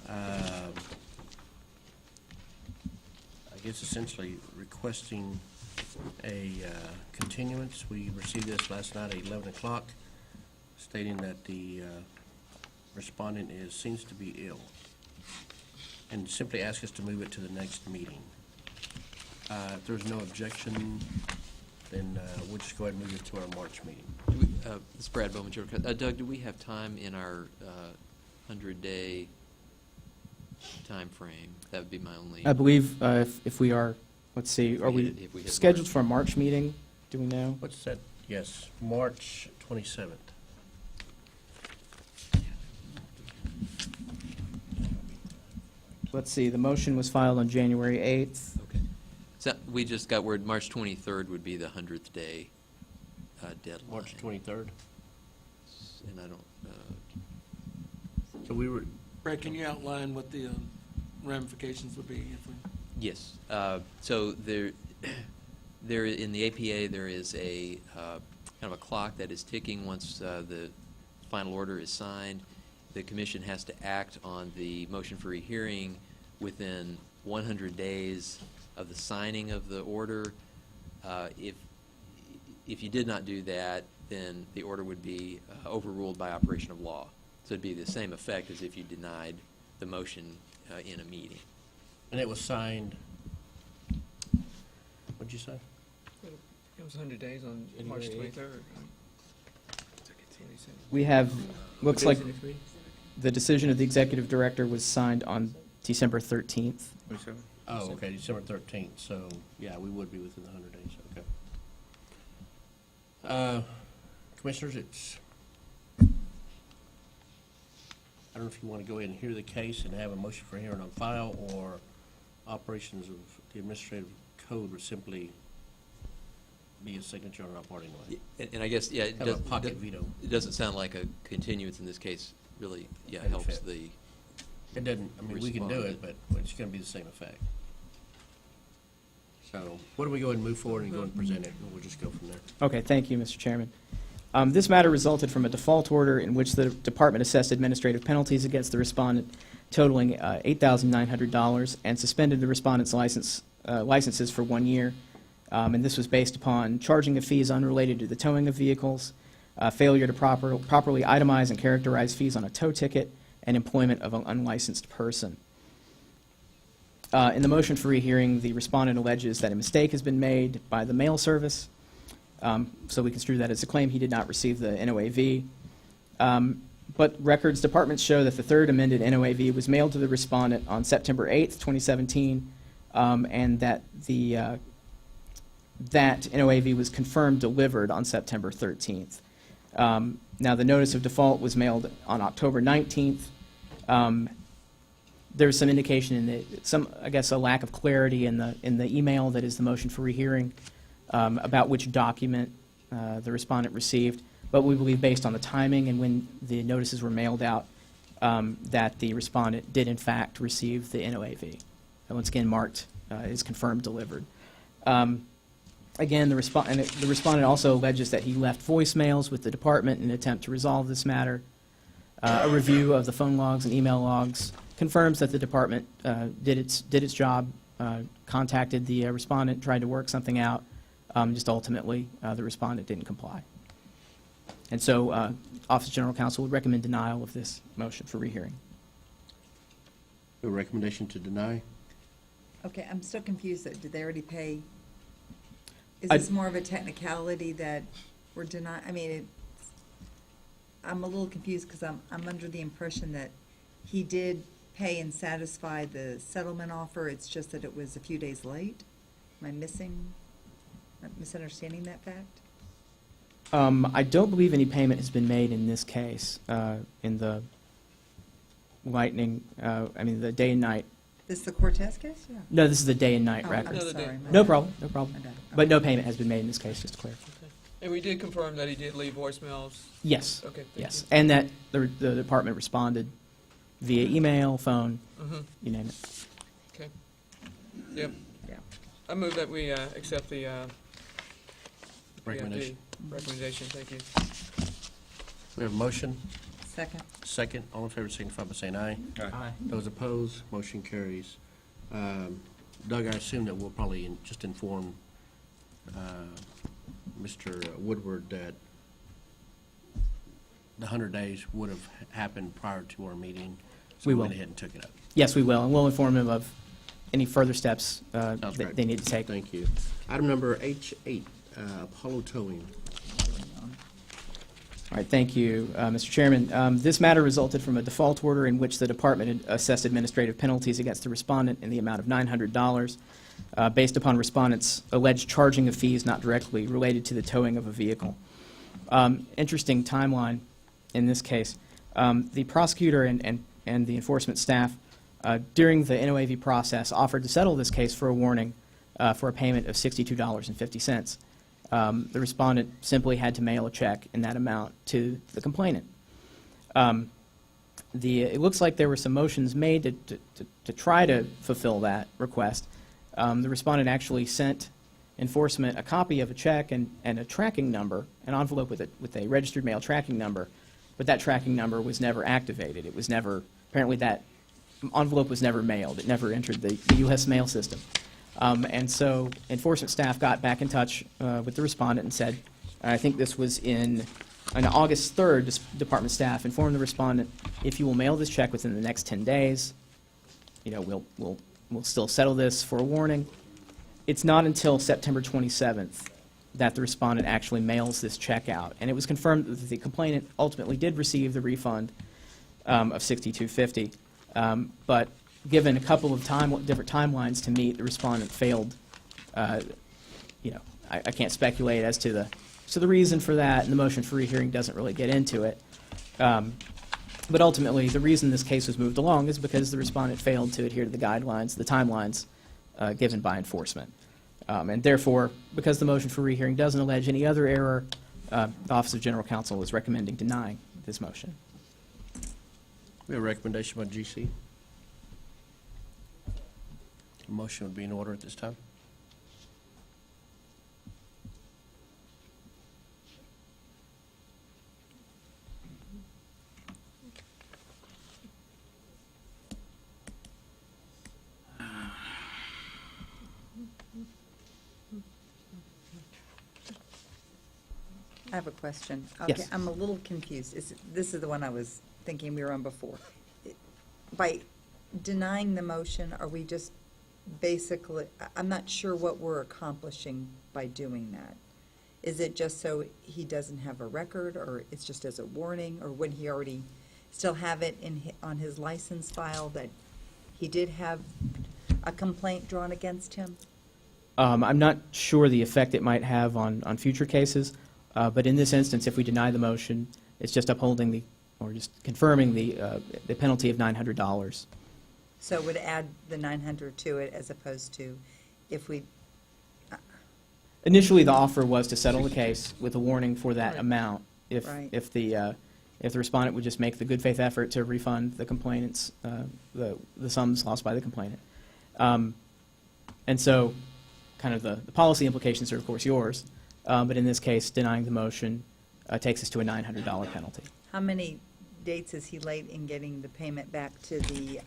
I guess essentially requesting a continuance. We received this last night at 11 o'clock, stating that the respondent seems to be ill, and simply ask us to move it to the next meeting. If there's no objection, then we'll just go ahead and move it to our March meeting. This is Brad Bowman, General Counsel. Doug, do we have time in our 100-day time frame? That would be my only. I believe if we are, let's see, are we If we hit scheduled March. for a March meeting? Do we know? What's that? Yes, March 27th. Let's see, the motion was filed on January 8th. Okay. So we just got word March 23rd would be the 100th day deadline. March 23rd. And I don't, So we were, Brad, can you outline what the ramifications would be if we? yes. So there in the APA, there is a kind of a clock that is ticking once the final order is signed. The commission has to act on the motion for rehearing within 100 days of the signing of the order. If you did not do that, then the order would be overruled by operation of law. So it'd be the same effect as if you denied the motion in a meeting. and it was signed, what'd you say? It was 100 days on March 23rd. We have, looks like the decision of the executive director was signed on December 13th. Oh, okay, December 13th, so, yeah, we would be within the 100 days, okay. Commissioners, I don't know if you want to go ahead and hear the case and have a motion for hearing on file, or operations of the administrative code would simply be a signature on our part anyway. And I guess, yeah, it Have a does- pocket veto. It doesn't sound like a continuance in this case really, yeah, Benefit. helps the, It doesn't, I mean, we can do it, Respond. but it's going to be the same effect. So, why don't we go ahead and move forward and go and present it, and we'll just go from there. Okay, thank you, Mr. Chairman. This matter resulted from a default order in which the department assessed administrative penalties against the respondent totaling $8,900 and suspended the respondent's licenses for 1 year. And this was based upon charging of fees unrelated to the towing of vehicles, failure to properly itemize and characterize fees on a tow ticket, and employment of an unlicensed person. In the motion for rehearing, the respondent alleges that a mistake has been made by the mail service, so we construe that as a claim he did not receive the NOAV. But records departments show that the third amended NOAV was mailed to the respondent on September 8th, 2017, and that that NOAV was confirmed delivered on September 13th. Now, the notice of default was mailed on October 19th. There was some indication in I guess, a lack of clarity in the email that is the motion for rehearing about which document the respondent received. But we believe, based on the timing and when the notices were mailed out, that the respondent did in fact receive the NOAV. And once again, marked is confirmed delivered. Again, the respondent also alleges that he left voicemails with the department in an attempt to resolve this matter. A review of the phone logs and email logs confirms that the department did its job, contacted the respondent, tried to work something out. Just ultimately, the respondent didn't comply. And so, Office of General Counsel would recommend denial of this motion for rehearing. A recommendation to deny? Okay, I'm still confused. Did they already pay? Is I- this more of a technicality that we're denying, I mean, I'm a little confused because I'm under the impression that he did pay and satisfy the settlement offer, it's just that it was a few days late? Am I misunderstanding that fact? I don't believe any payment has been made in this case, in the the day and night. This is the Cortez case? Yeah. No, this is the day and night Oh, record. I'm sorry. my No bad. problem, no problem. My bad. But no payment has been made in this case, just to clarify. And we did confirm that he did leave voicemails. Yes. Okay, thank Yes, you. and that the department responded via email, phone, Mhm. you name it. Okay. Yep. Yeah. I move that we accept the Recommendation. PFD recommendation. Thank you. We have a motion, Second. second. All in favor signify by saying aye. Aye. Those opposed, motion carries. Doug, I assume that we'll probably just inform Mr. Woodward that the 100 days would have happened prior to our meeting. So We went will. ahead and took it up. Yes, we will, and we'll inform them of any further steps Sounds that great. they need to take. Thank you. Item number H8, Apollo Towing. All right, thank you, Mr. Chairman. This matter resulted from a default order in which the department had assessed administrative penalties against the respondent in the amount of $900 based upon respondent's alleged charging of fees not directly related to the towing of a vehicle. Interesting timeline in this case. The prosecutor and the enforcement staff during the NOAV process offered to settle this case for a warning for a payment of $62.50. The respondent simply had to mail a check in that amount to the complainant. It looks like there were some motions made to try to fulfill that request. The respondent actually sent enforcement a copy of a check and a tracking number, an envelope with a registered mail tracking number, but that tracking number was never activated. It was never, apparently that envelope was never mailed. It never entered the U.S. mail system. And so enforcement staff got back in touch with the respondent and said, I think this was on August 3rd, this department staff informed the respondent, if you will mail this check within the next 10 days, we'll still settle this for a warning. It's not until September 27th that the respondent actually mails this check out. And it was confirmed that the complainant ultimately did receive the refund of $62.50. But given a couple of different timelines to meet, the respondent failed. I can't speculate as to the reason for that, and the motion for rehearing doesn't really get into it. But ultimately, the reason this case was moved along is because the respondent failed to adhere to the guidelines, the timelines given by enforcement. And therefore, because the motion for rehearing doesn't allege any other error, the Office of General Counsel is recommending denying this motion. We have a recommendation by GC. A motion would be in order at this time. I have a question. Okay, Yes. I'm a little confused. This is the one I was thinking we were on before. By denying the motion, are we just basically, I'm not sure what we're accomplishing by doing that. Is it just so he doesn't have a record, or it's just as a warning, or would he already still have it on his license file that he did have a complaint drawn against him? I'm not sure the effect it might have on future cases, but in this instance, if we deny the motion, it's just upholding or just confirming the penalty of $900. So it would add the 900 to it as opposed to if we, Initially, the offer was to settle the case with a warning for that Right. amount Right. if the respondent would just make the good faith effort to refund the complainant's the sums lost by the complainant. And so, kind of the policy implications are of course yours, but in this case, denying the motion takes us to a $900 penalty. how many dates is he late in getting the payment back to the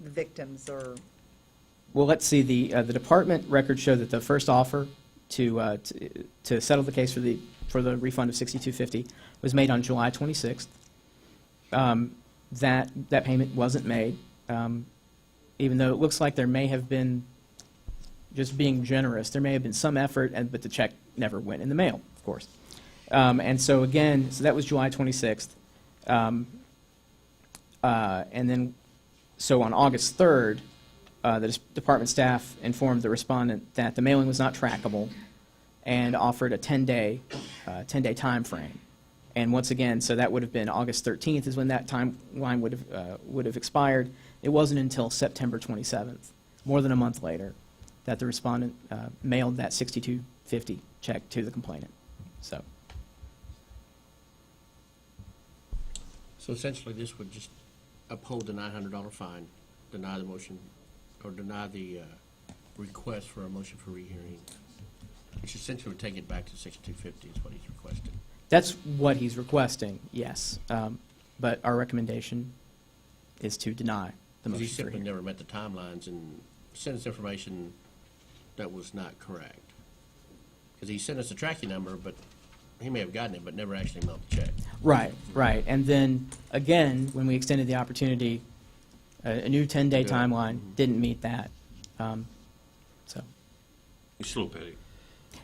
victims, or? Well, let's see. The department records show that the first offer to settle the case for the refund of $62.50 was made on July 26th. That payment wasn't made, even though it looks like there may have been just being generous. There may have been some effort, but the check never went in the mail, of course. And so again, so that was July 26th. And then, so on August 3rd, the department staff informed the respondent that the mailing was not trackable and offered a 10-day time frame. And once again, so that would have been August 13th is when that timeline would have expired. It wasn't until September 27th, more than a month later, that the respondent mailed that $62.50 check to the complainant. So essentially, this would just uphold the $900 fine, deny the motion, or deny the request for a motion for rehearing, which essentially would take it back to $62.50 is what he's requesting. that's what he's requesting, yes. But our recommendation is to deny the Because he motion for simply hearing. never met the timelines and sent us information that was not correct. Because he sent us a tracking number, but he may have gotten it, but never actually mailed the check. Right, right. And then, again, when we extended the opportunity, a new 10-day Yeah. timeline didn't meet that. So He slow paid.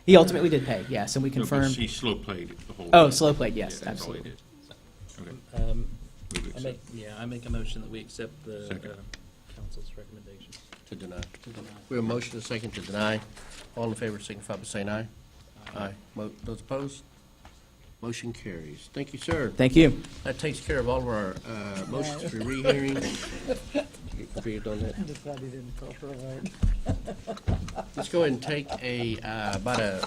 he ultimately did pay, yes, and we No, but confirmed. He slow played it the whole. Oh, time. slow played, yes, Yeah, that's all he absolutely. did. Okay. Move to accept. I make a motion that we accept the Second. council's recommendation. To deny. We have a motion and a second to deny. All in favor signify by saying aye. Aye. Those opposed? Motion carries. Thank you, sir. Thank you. That takes care of all of our motions for rehearing. Get confused on that. Let's go ahead and take about a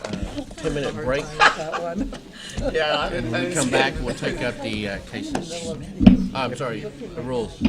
10-minute break. Yeah, And when we come back, we'll take up the cases. I'm sorry, the rules.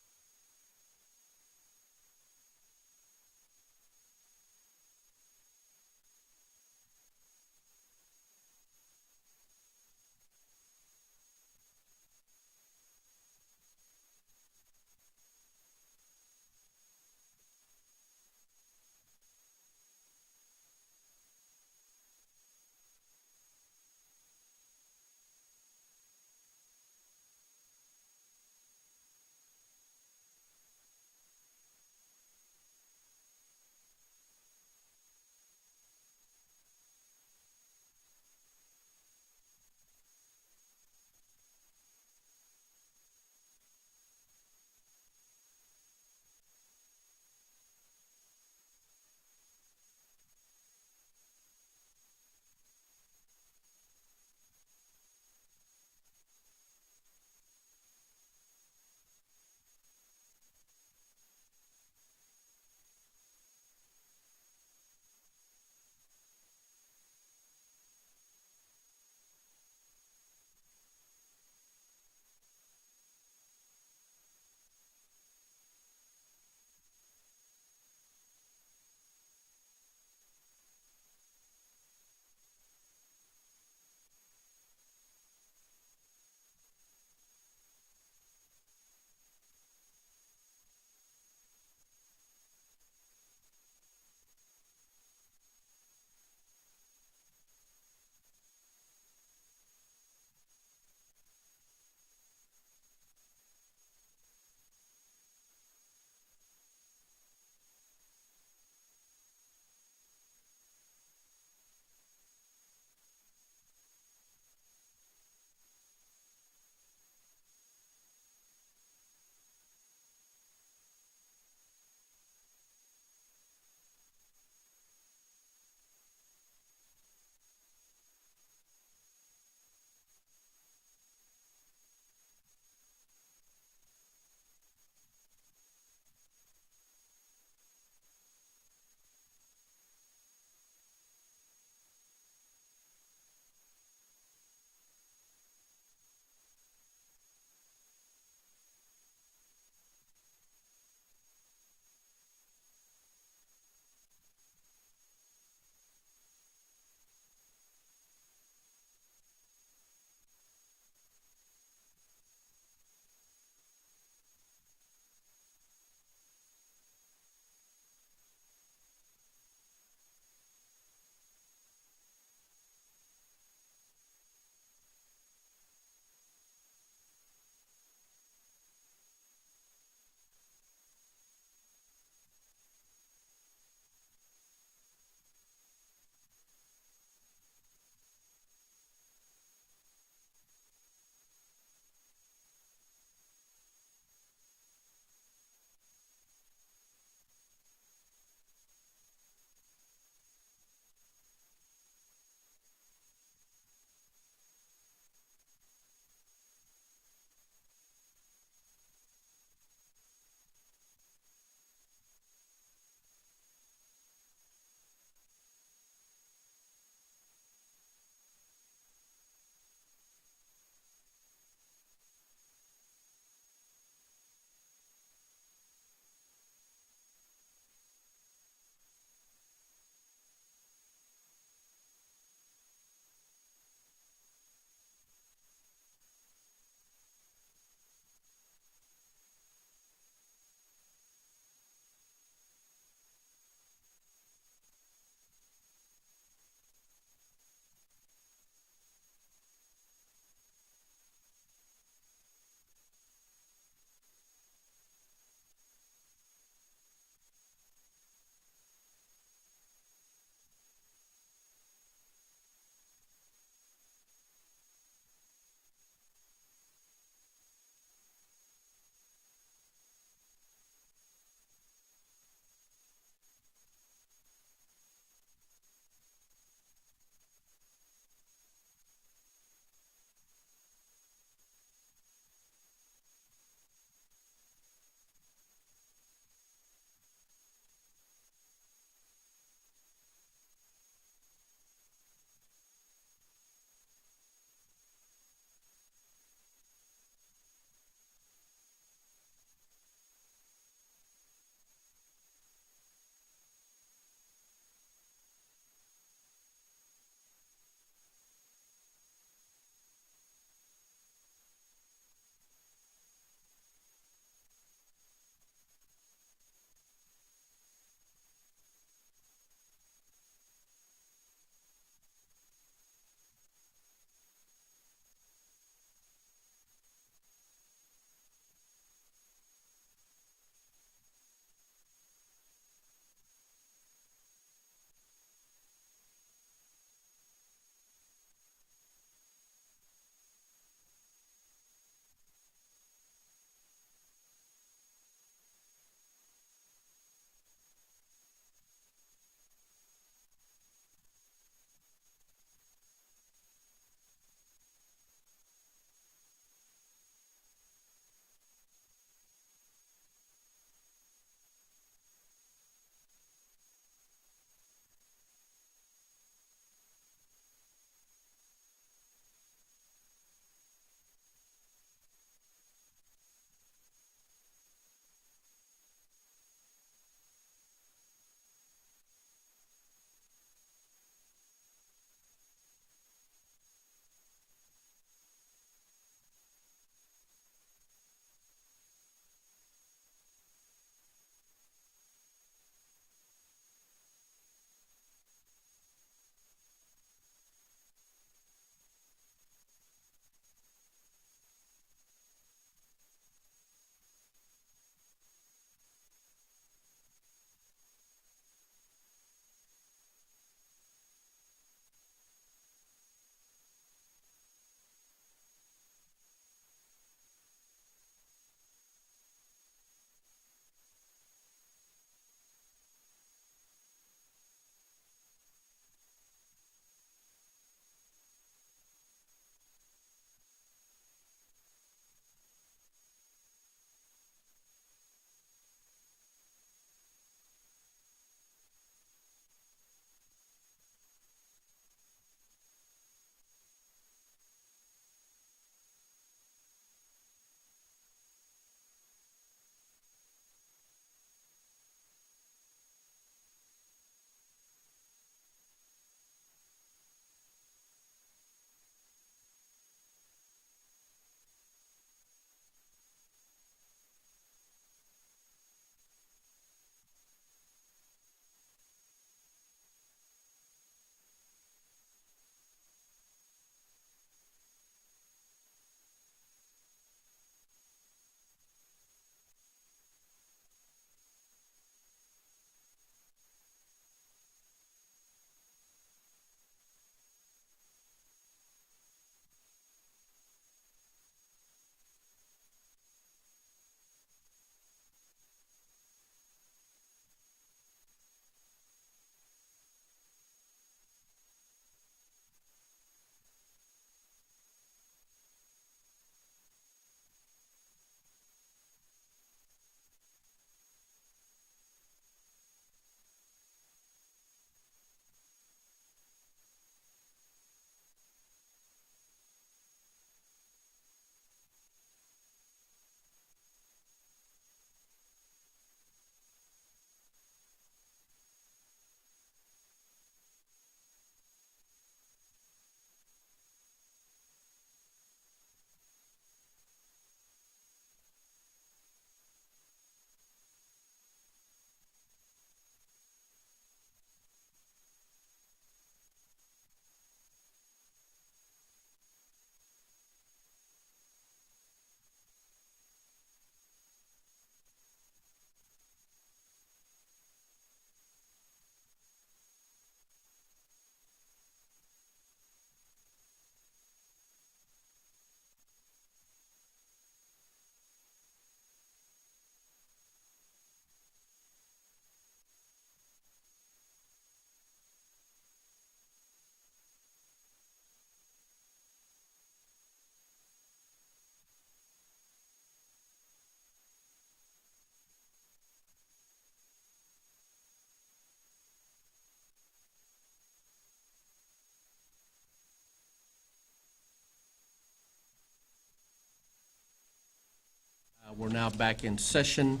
We're now back in session.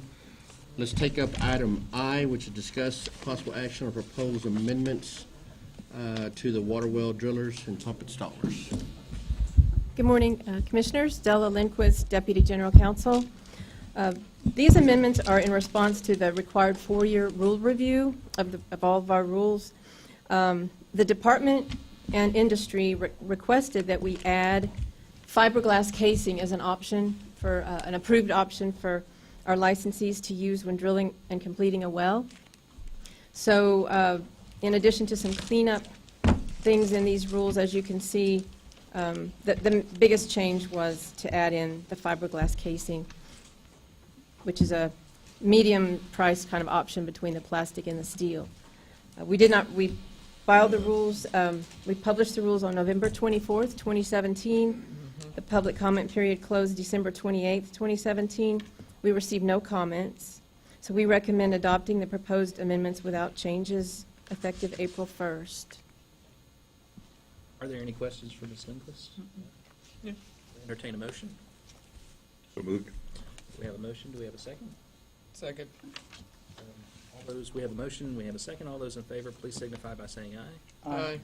Let's take up item I, which is discuss possible action on proposed amendments to the water well drillers and pump installers. Good morning, Commissioners. Della Lindquist, Deputy General Counsel. These amendments are in response to the required 4-year rule review of all of our rules. The department and industry requested that we add fiberglass casing as an option for an approved option for our licensees to use when drilling and completing a well. So in addition to some cleanup things in these rules, as you can see, the biggest change was to add in the fiberglass casing, which is a medium price kind of option between the plastic and the steel. We filed the rules, we published the rules on November 24th, 2017. The public comment period closed December 28th, 2017. We received no comments, so we recommend adopting the proposed amendments without changes effective April 1st. Are there any questions for Ms. Lindquist? Yeah. Entertain a motion. So moved. We have a motion. Do we have a second? Second. All those, we have a motion, we have a second. All those in favor, please signify by saying aye. Aye.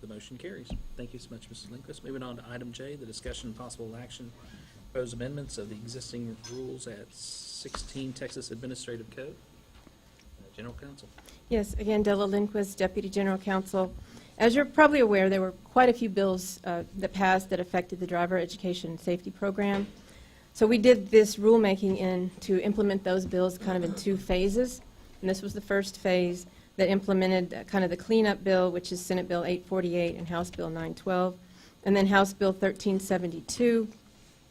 The motion carries. Thank you so much, Mrs. Lindquist. Moving on to item J, the discussion and possible action, proposed amendments of the existing rules at 16 Texas Administrative Code. General Counsel. Yes, again, Della Lindquist, Deputy General Counsel. As you're probably aware, there were quite a few bills that passed that affected the driver education and safety program. So we did this rulemaking to implement those bills kind of in 2 phases. And this was the first phase that implemented kind of the cleanup bill, which is Senate Bill 848 and House Bill 912. And then House Bill 1372,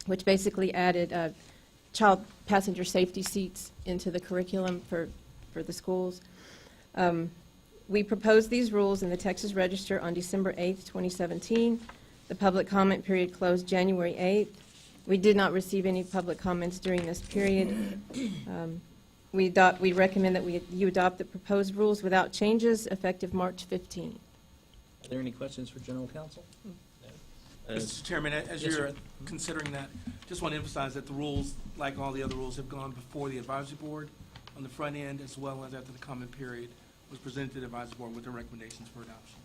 which basically added child passenger safety seats into the curriculum for the schools. We proposed these rules in the Texas Register on December 8th, 2017. The public comment period closed January 8th. We did not receive any public comments during this period. We recommend that you adopt the proposed rules without changes effective March 15. Are there any questions for General Counsel? Mr. Chairman, as yes, you're sir. considering that, just want to emphasize that the rules, like all the other rules, have gone before the advisory board on the front end, as well as after the comment period was presented to the advisory board with their recommendations for adoption.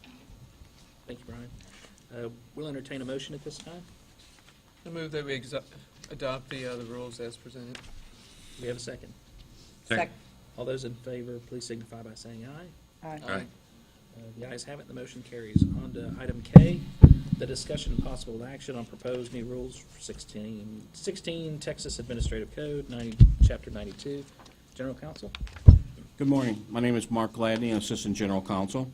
Thank you, Brian. We'll entertain a motion at this time. I move that we adopt the rules as presented. We have a second. Second. All those in favor, please signify by saying aye. Aye. Aye. The ayes have it, the motion carries. On to item K, the discussion and possible action on proposed new rules for 16 Texas Administrative Code, Chapter 92. General Counsel. Good morning. My name is Mark Gladney, Assistant General Counsel.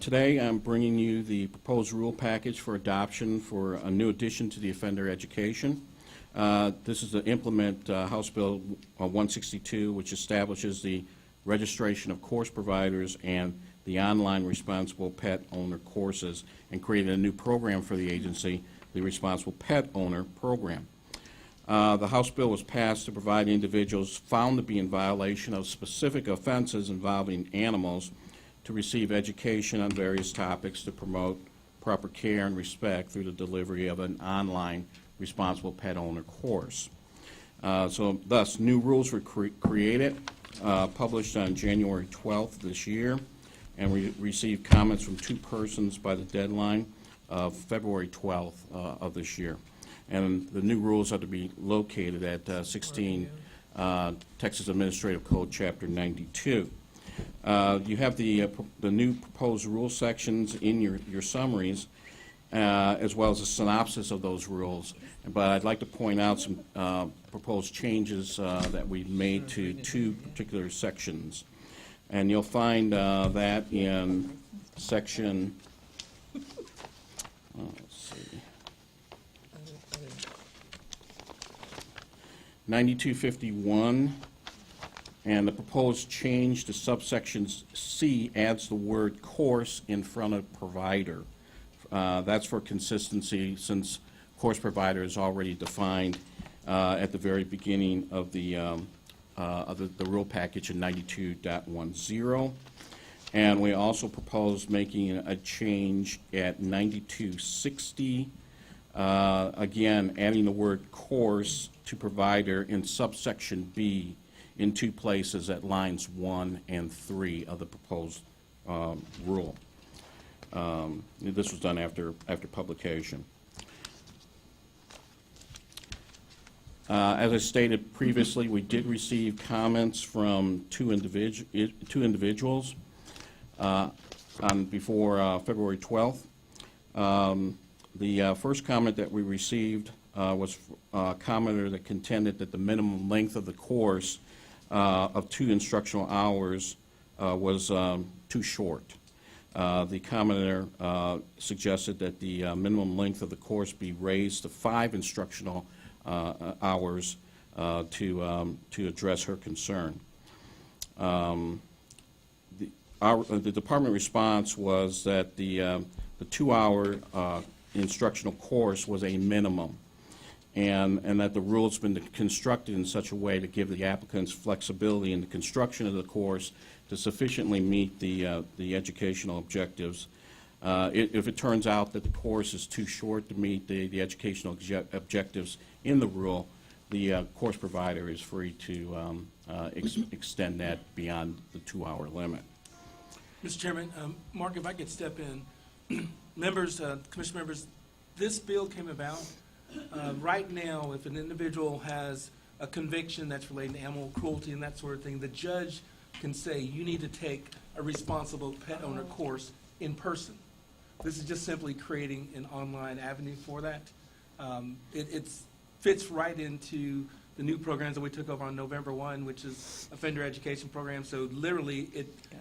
Today, I'm bringing you the proposed rule package for adoption for a new addition to the offender education. This is to implement House Bill 162, which establishes the registration of course providers and the online responsible pet owner courses, and created a new program for the agency, the Responsible Pet Owner Program. The House bill was passed to provide individuals found to be in violation of specific offenses involving animals to receive education on various topics to promote proper care and respect through the delivery of an online responsible pet owner course. So thus, new rules were created, published on January 12th this year, and we received comments from 2 persons by the deadline of February 12th of this year. And the new rules are to be located at 16 Texas Administrative Code, Chapter 92. You have the new proposed rule sections in your summaries, as well as a synopsis of those rules. But I'd like to point out some proposed changes that we've made to 2 particular sections. And you'll find that in section, let's see, 9251, and the proposed change to subsection C adds the word course in front of provider. That's for consistency, since course provider is already defined at the very beginning of the rule package in 92.10. And we also propose making a change at 9260 Again, adding the word course to provider in subsection B in 2 places at lines 1 and 3 of the proposed rule. This was done after publication. As I stated previously, we did receive comments from two individuals before February 12th. The first comment that we received was a commenter that contended that the minimum length of the course of 2 instructional hours was too short. The commenter suggested that the minimum length of the course be raised to 5 instructional hours to address her concern. The department response was that the 2-hour instructional course was a minimum, and that the rule has been constructed in such a way to give the applicants flexibility in the construction of the course to sufficiently meet the educational objectives. If it turns out that the course is too short to meet the educational objectives in the rule, the course provider is free to extend that beyond the 2-hour limit. Mr. Chairman, Mark, if I could step in. Members, commission members, this bill came about. Right now, if an individual has a conviction that's related to animal cruelty and that sort of thing, the judge can say, you need to take a responsible pet owner course in person. This is just simply creating an online avenue for that. It fits right into the new programs that we took over on November 1, which is offender education program. So literally,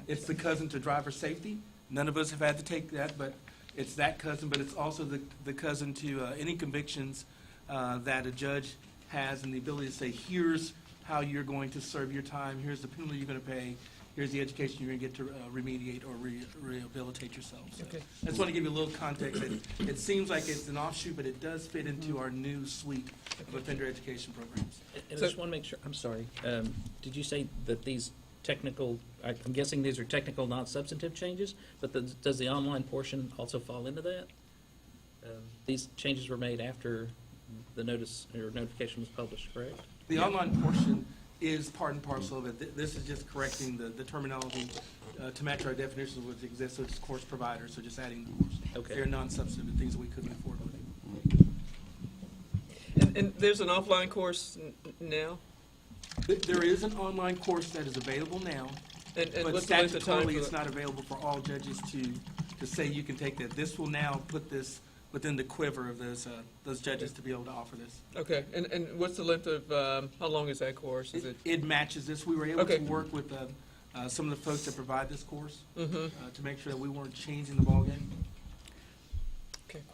it's the cousin to driver safety. None of us have had to take that, but it's that cousin, but it's also the cousin to any convictions that a judge has, and the ability to say, here's how you're going to serve your time, here's the penalty you're going to pay, here's the education you're going to get to remediate or rehabilitate yourself. So Okay. I just want to give you a little context. It seems like it's an offshoot, but it does fit into our new suite of offender education programs. And I just want to make sure, I'm sorry, did you say that these technical, I'm guessing these are technical, not substantive changes, but does the online portion also fall into that? These changes were made after the notice or notification was published, correct? The online portion is part and parcel of it. This is just correcting the terminology to match our definitions of what exists, so it's course provider, so just adding the course. Okay. They're non-substantive things that we couldn't afford with. And there's an offline course now? There is an online course that is available now, And but what's the length of time statutorily for it's that? not available for all judges to say you can take that. This will now put this within the quiver of those judges to be able to offer this. Okay, and what's the length of, how long is that course? Is it? It matches this. We were able Okay. to work with some of the folks that provide this course Mhm. to make sure that we weren't changing the ballgame.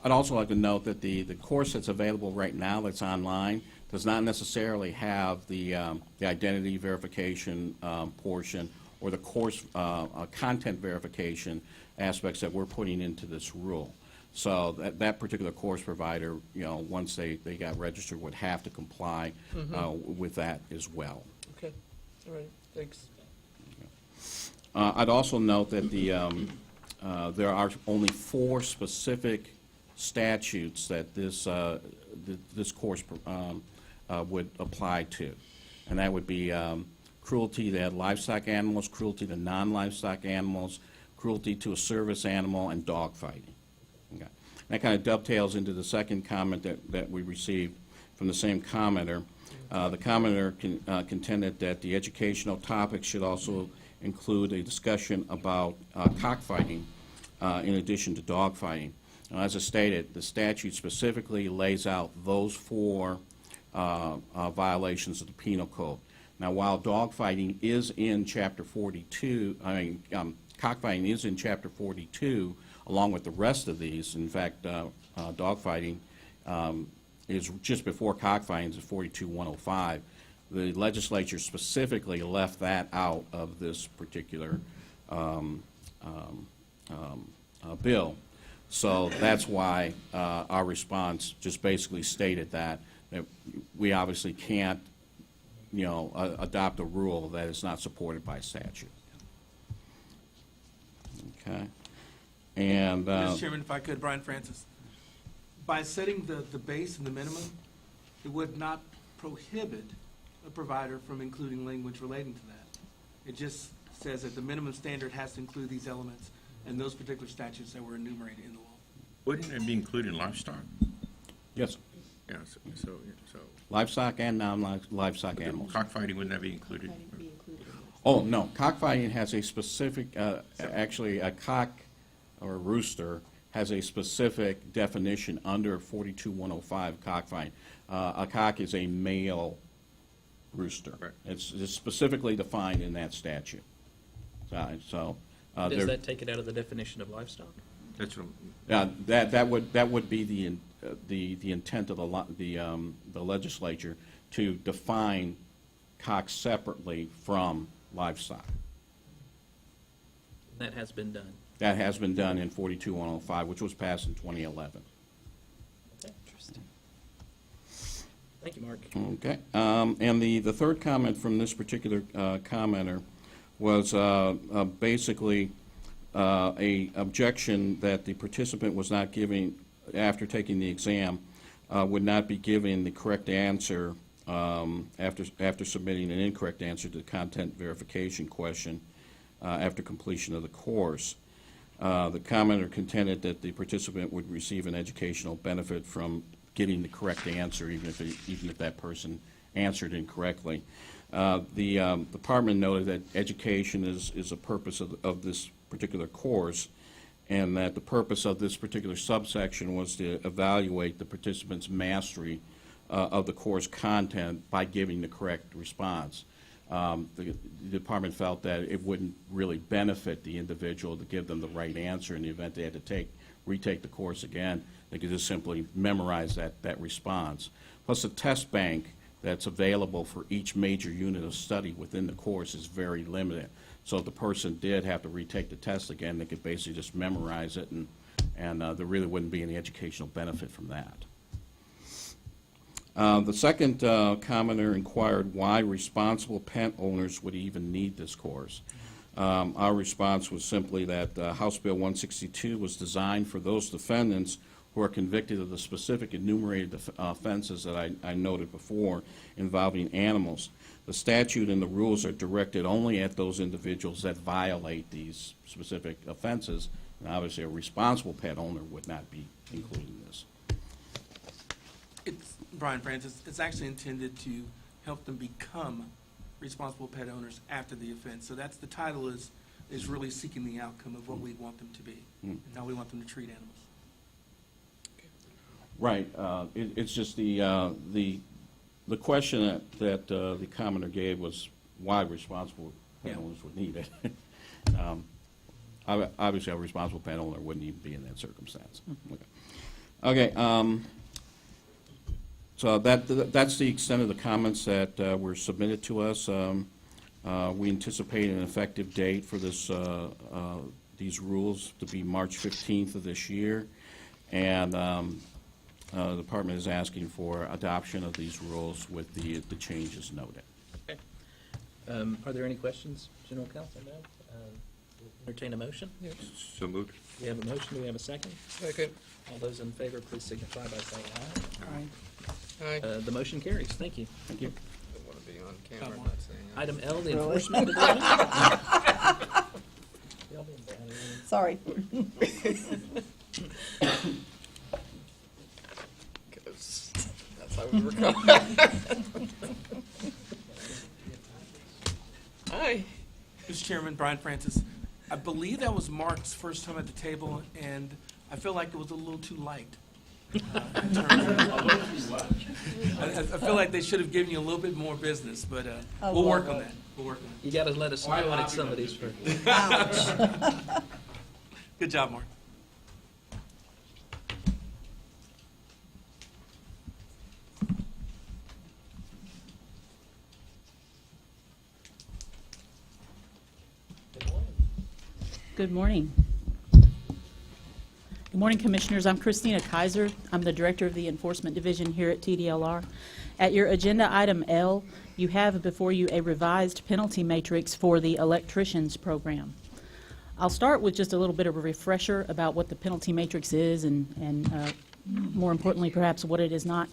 I'd also like to note that the course that's available right now that's online does not necessarily have the identity verification portion or the course content verification aspects that we're putting into this rule. So that particular course provider, once they got registered, would have to comply with that as well. Okay, all right, thanks. I'd also note that there are only 4 specific statutes that this course would apply to, and that would be cruelty to livestock animals, cruelty to non-livestock animals, cruelty to a service animal, and dog fighting. Okay. That kind of dovetails into the second comment that we received from the same commenter. The commenter contended that the educational topic should also include a discussion about cockfighting in addition to dog fighting. Now, as I stated, the statute specifically lays out those 4 violations of the penal code. Now, while dog fighting is in Chapter 42, cockfighting is in Chapter 42, along with the rest of these. In fact, dog fighting is just before cockfighting, is 42-105. The legislature specifically left that out of this particular bill. So that's why our response just basically stated that we obviously can't, adopt a rule that is not supported by statute. Okay. And Mr. Chairman, if I could, Brian Francis. by setting the base and the minimum, it would not prohibit a provider from including language relating to that. It just says that the minimum standard has to include these elements and those particular statutes that were enumerated in the law. Wouldn't it be including livestock? Yes, Yeah, so livestock and non-livestock animals. cockfighting, wouldn't that be included? Oh, no, cockfighting has a specific, actually, a cock or a rooster has a specific definition under 42105 cockfighting. A cock is a male rooster. Right. It's specifically defined in that statute. So, Does there- that take it out of the definition of livestock? That's what, that would be the intent of the legislature, to define cocks separately from livestock. That has been done. That has been done in 42105, which was passed in 2011. Okay. Thank you, Mark. Okay. And the third comment from this particular commenter was basically a objection that the participant was not giving, after taking the exam, would not be giving the correct answer after submitting an incorrect answer to the content verification question after completion of the course. The commenter contended that the participant would receive an educational benefit from getting the correct answer, even if that person answered incorrectly. The department noted that education is a purpose of this particular course, and that the purpose of this particular subsection was to evaluate the participant's mastery of the course content by giving the correct response. The department felt that it wouldn't really benefit the individual to give them the right answer in the event they had to retake the course again. They could just simply memorize that response. Plus, the test bank that's available for each major unit of study within the course is very limited. So if the person did have to retake the test again, they could basically just memorize it, and there really wouldn't be any educational benefit from that. The second commenter inquired why responsible pet owners would even need this course. Our response was simply that House Bill 162 was designed for those defendants who are convicted of the specific enumerated offenses that I noted before involving animals. The statute and the rules are directed only at those individuals that violate these specific offenses, and obviously a responsible pet owner would not be included in this. It's, Brian Francis, it's actually intended to help them become responsible pet owners after the offense. So that's the title is really seeking the outcome of what we want them to be and how we want them to treat animals. Right. It's just the question that the commenter gave was why responsible pet owners would need it. Obviously, a responsible pet owner wouldn't even be in that circumstance. Okay. So that's the extent of the comments that were submitted to us. We anticipate an effective date for these rules to be March 15th of this year, and the department is asking for adoption of these rules with the changes noted. Okay. Are there any questions, General Counsel? No? Entertain a motion? yes, so moved. We have a motion. Do we have a second? Second. All those in favor, please signify by saying aye. Aye. The motion carries. Thank you. Thank you. Don't want to be on camera not saying aye. Item L, the Really? enforcement division. Y'all been bad, ain't it? Sorry. Because that's how we were coming. Aye. Mr. Chairman, Brian Francis, I believe that was Mark's first time at the table, and I feel like it was a little too light. I feel like they should have given you a little bit more business, but we'll work on that. We'll work on that. You got to let us know when it's somebody's first. Good job, Mark. Good morning. Good morning, Commissioners. I'm Christina Kaiser. I'm the Director of the Enforcement Division here at TDLR. At your agenda item L, you have before you a revised penalty matrix for the electricians program. I'll start with just a little bit of a refresher about what the penalty matrix is and more importantly perhaps what it is not.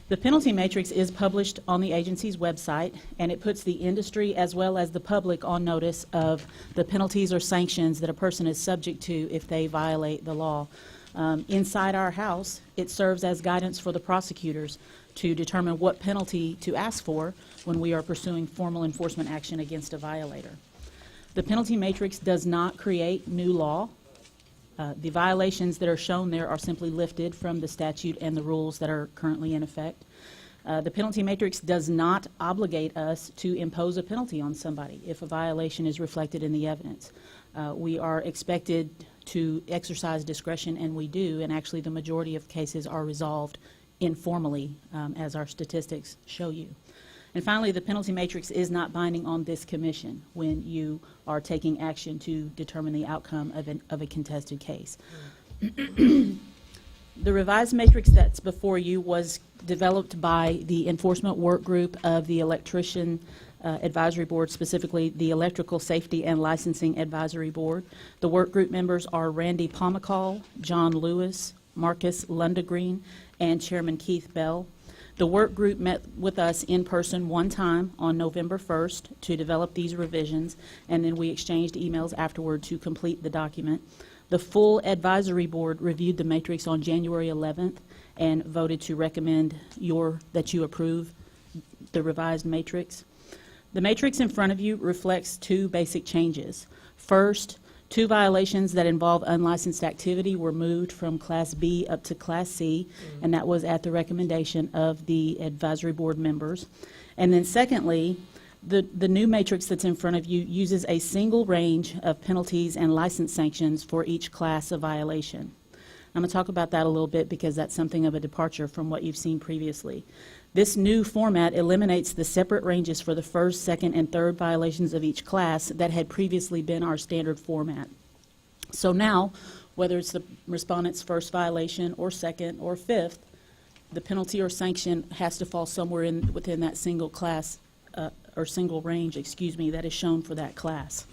The penalty matrix is published on the agency's website, and it puts the industry as well as the public on notice of the penalties or sanctions that a person is subject to if they violate the law. Inside our house, it serves as guidance for the prosecutors to determine what penalty to ask for when we are pursuing formal enforcement action against a violator. The penalty matrix does not create new law. The violations that are shown there are simply lifted from the statute and the rules that are currently in effect. The penalty matrix does not obligate us to impose a penalty on somebody if a violation is reflected in the evidence. We are expected to exercise discretion, and we do, and actually the majority of cases are resolved informally, as our statistics show you. And finally, the penalty matrix is not binding on this commission when you are taking action to determine the outcome of a contested case. The revised matrix that's before you was developed by the enforcement work group of the Electrician Advisory Board, specifically the Electrical Safety and Licensing Advisory Board. The work group members are Randy Pomacall, John Lewis, Marcus Lundegreen, and Chairman Keith Bell. The work group met with us in person one time on November 1st to develop these revisions, and then we exchanged emails afterward to complete the document. The full advisory board reviewed the matrix on January 11th and voted to recommend that you approve the revised matrix. The matrix in front of you reflects two basic changes. First, 2 violations that involve unlicensed activity were moved from Class B up to Class C, and that was at the recommendation of the advisory board members. And then secondly, the new matrix that's in front of you uses a single range of penalties and license sanctions for each class of violation. I'm going to talk about that a little bit because that's something of a departure from what you've seen previously. This new format eliminates the separate ranges for the first, second, and third violations of each class that had previously been our standard format. So now, whether it's the respondent's first violation or second or fifth, the penalty or sanction has to fall somewhere within that single class or single range, that is shown for that class.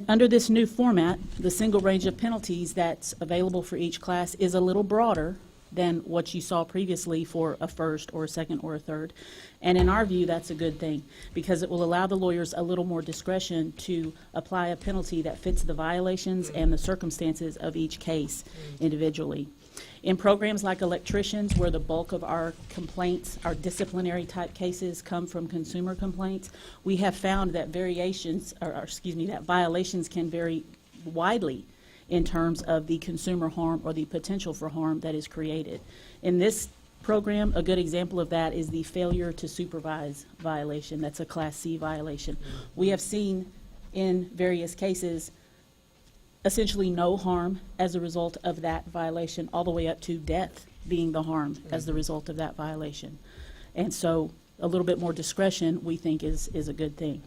Under this new format, the single range of penalties that's available for each class is a little broader than what you saw previously for a first or a second or a third. And in our view, that's a good thing because it will allow the lawyers a little more discretion to apply a penalty that fits the violations and the circumstances of each case individually. In programs like electricians, where the bulk of our complaints, our disciplinary type cases come from consumer complaints, we have found that that violations can vary widely in terms of the consumer harm or the potential for harm that is created. In this program, a good example of that is the failure to supervise violation. That's a Class C violation. We have seen in various cases essentially no harm as a result of that violation, all the way up to death being the harm as the result of that violation. And so a little bit more discretion, we think, is a good thing.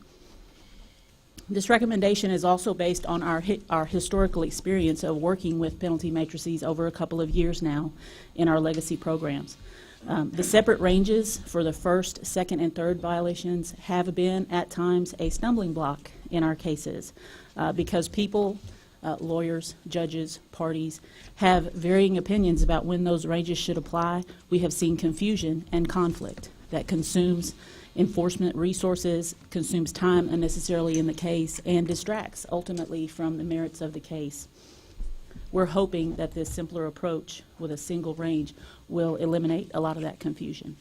This recommendation is also based on our historical experience of working with penalty matrices over a couple of years now in our legacy programs. The separate ranges for the first, second, and third violations have been at times a stumbling block in our cases because people, lawyers, judges, parties have varying opinions about when those ranges should apply. We have seen confusion and conflict that consumes enforcement resources, consumes time unnecessarily in the case, and distracts ultimately from the merits of the case. We're hoping that this simpler approach with a single range will eliminate a lot of that confusion.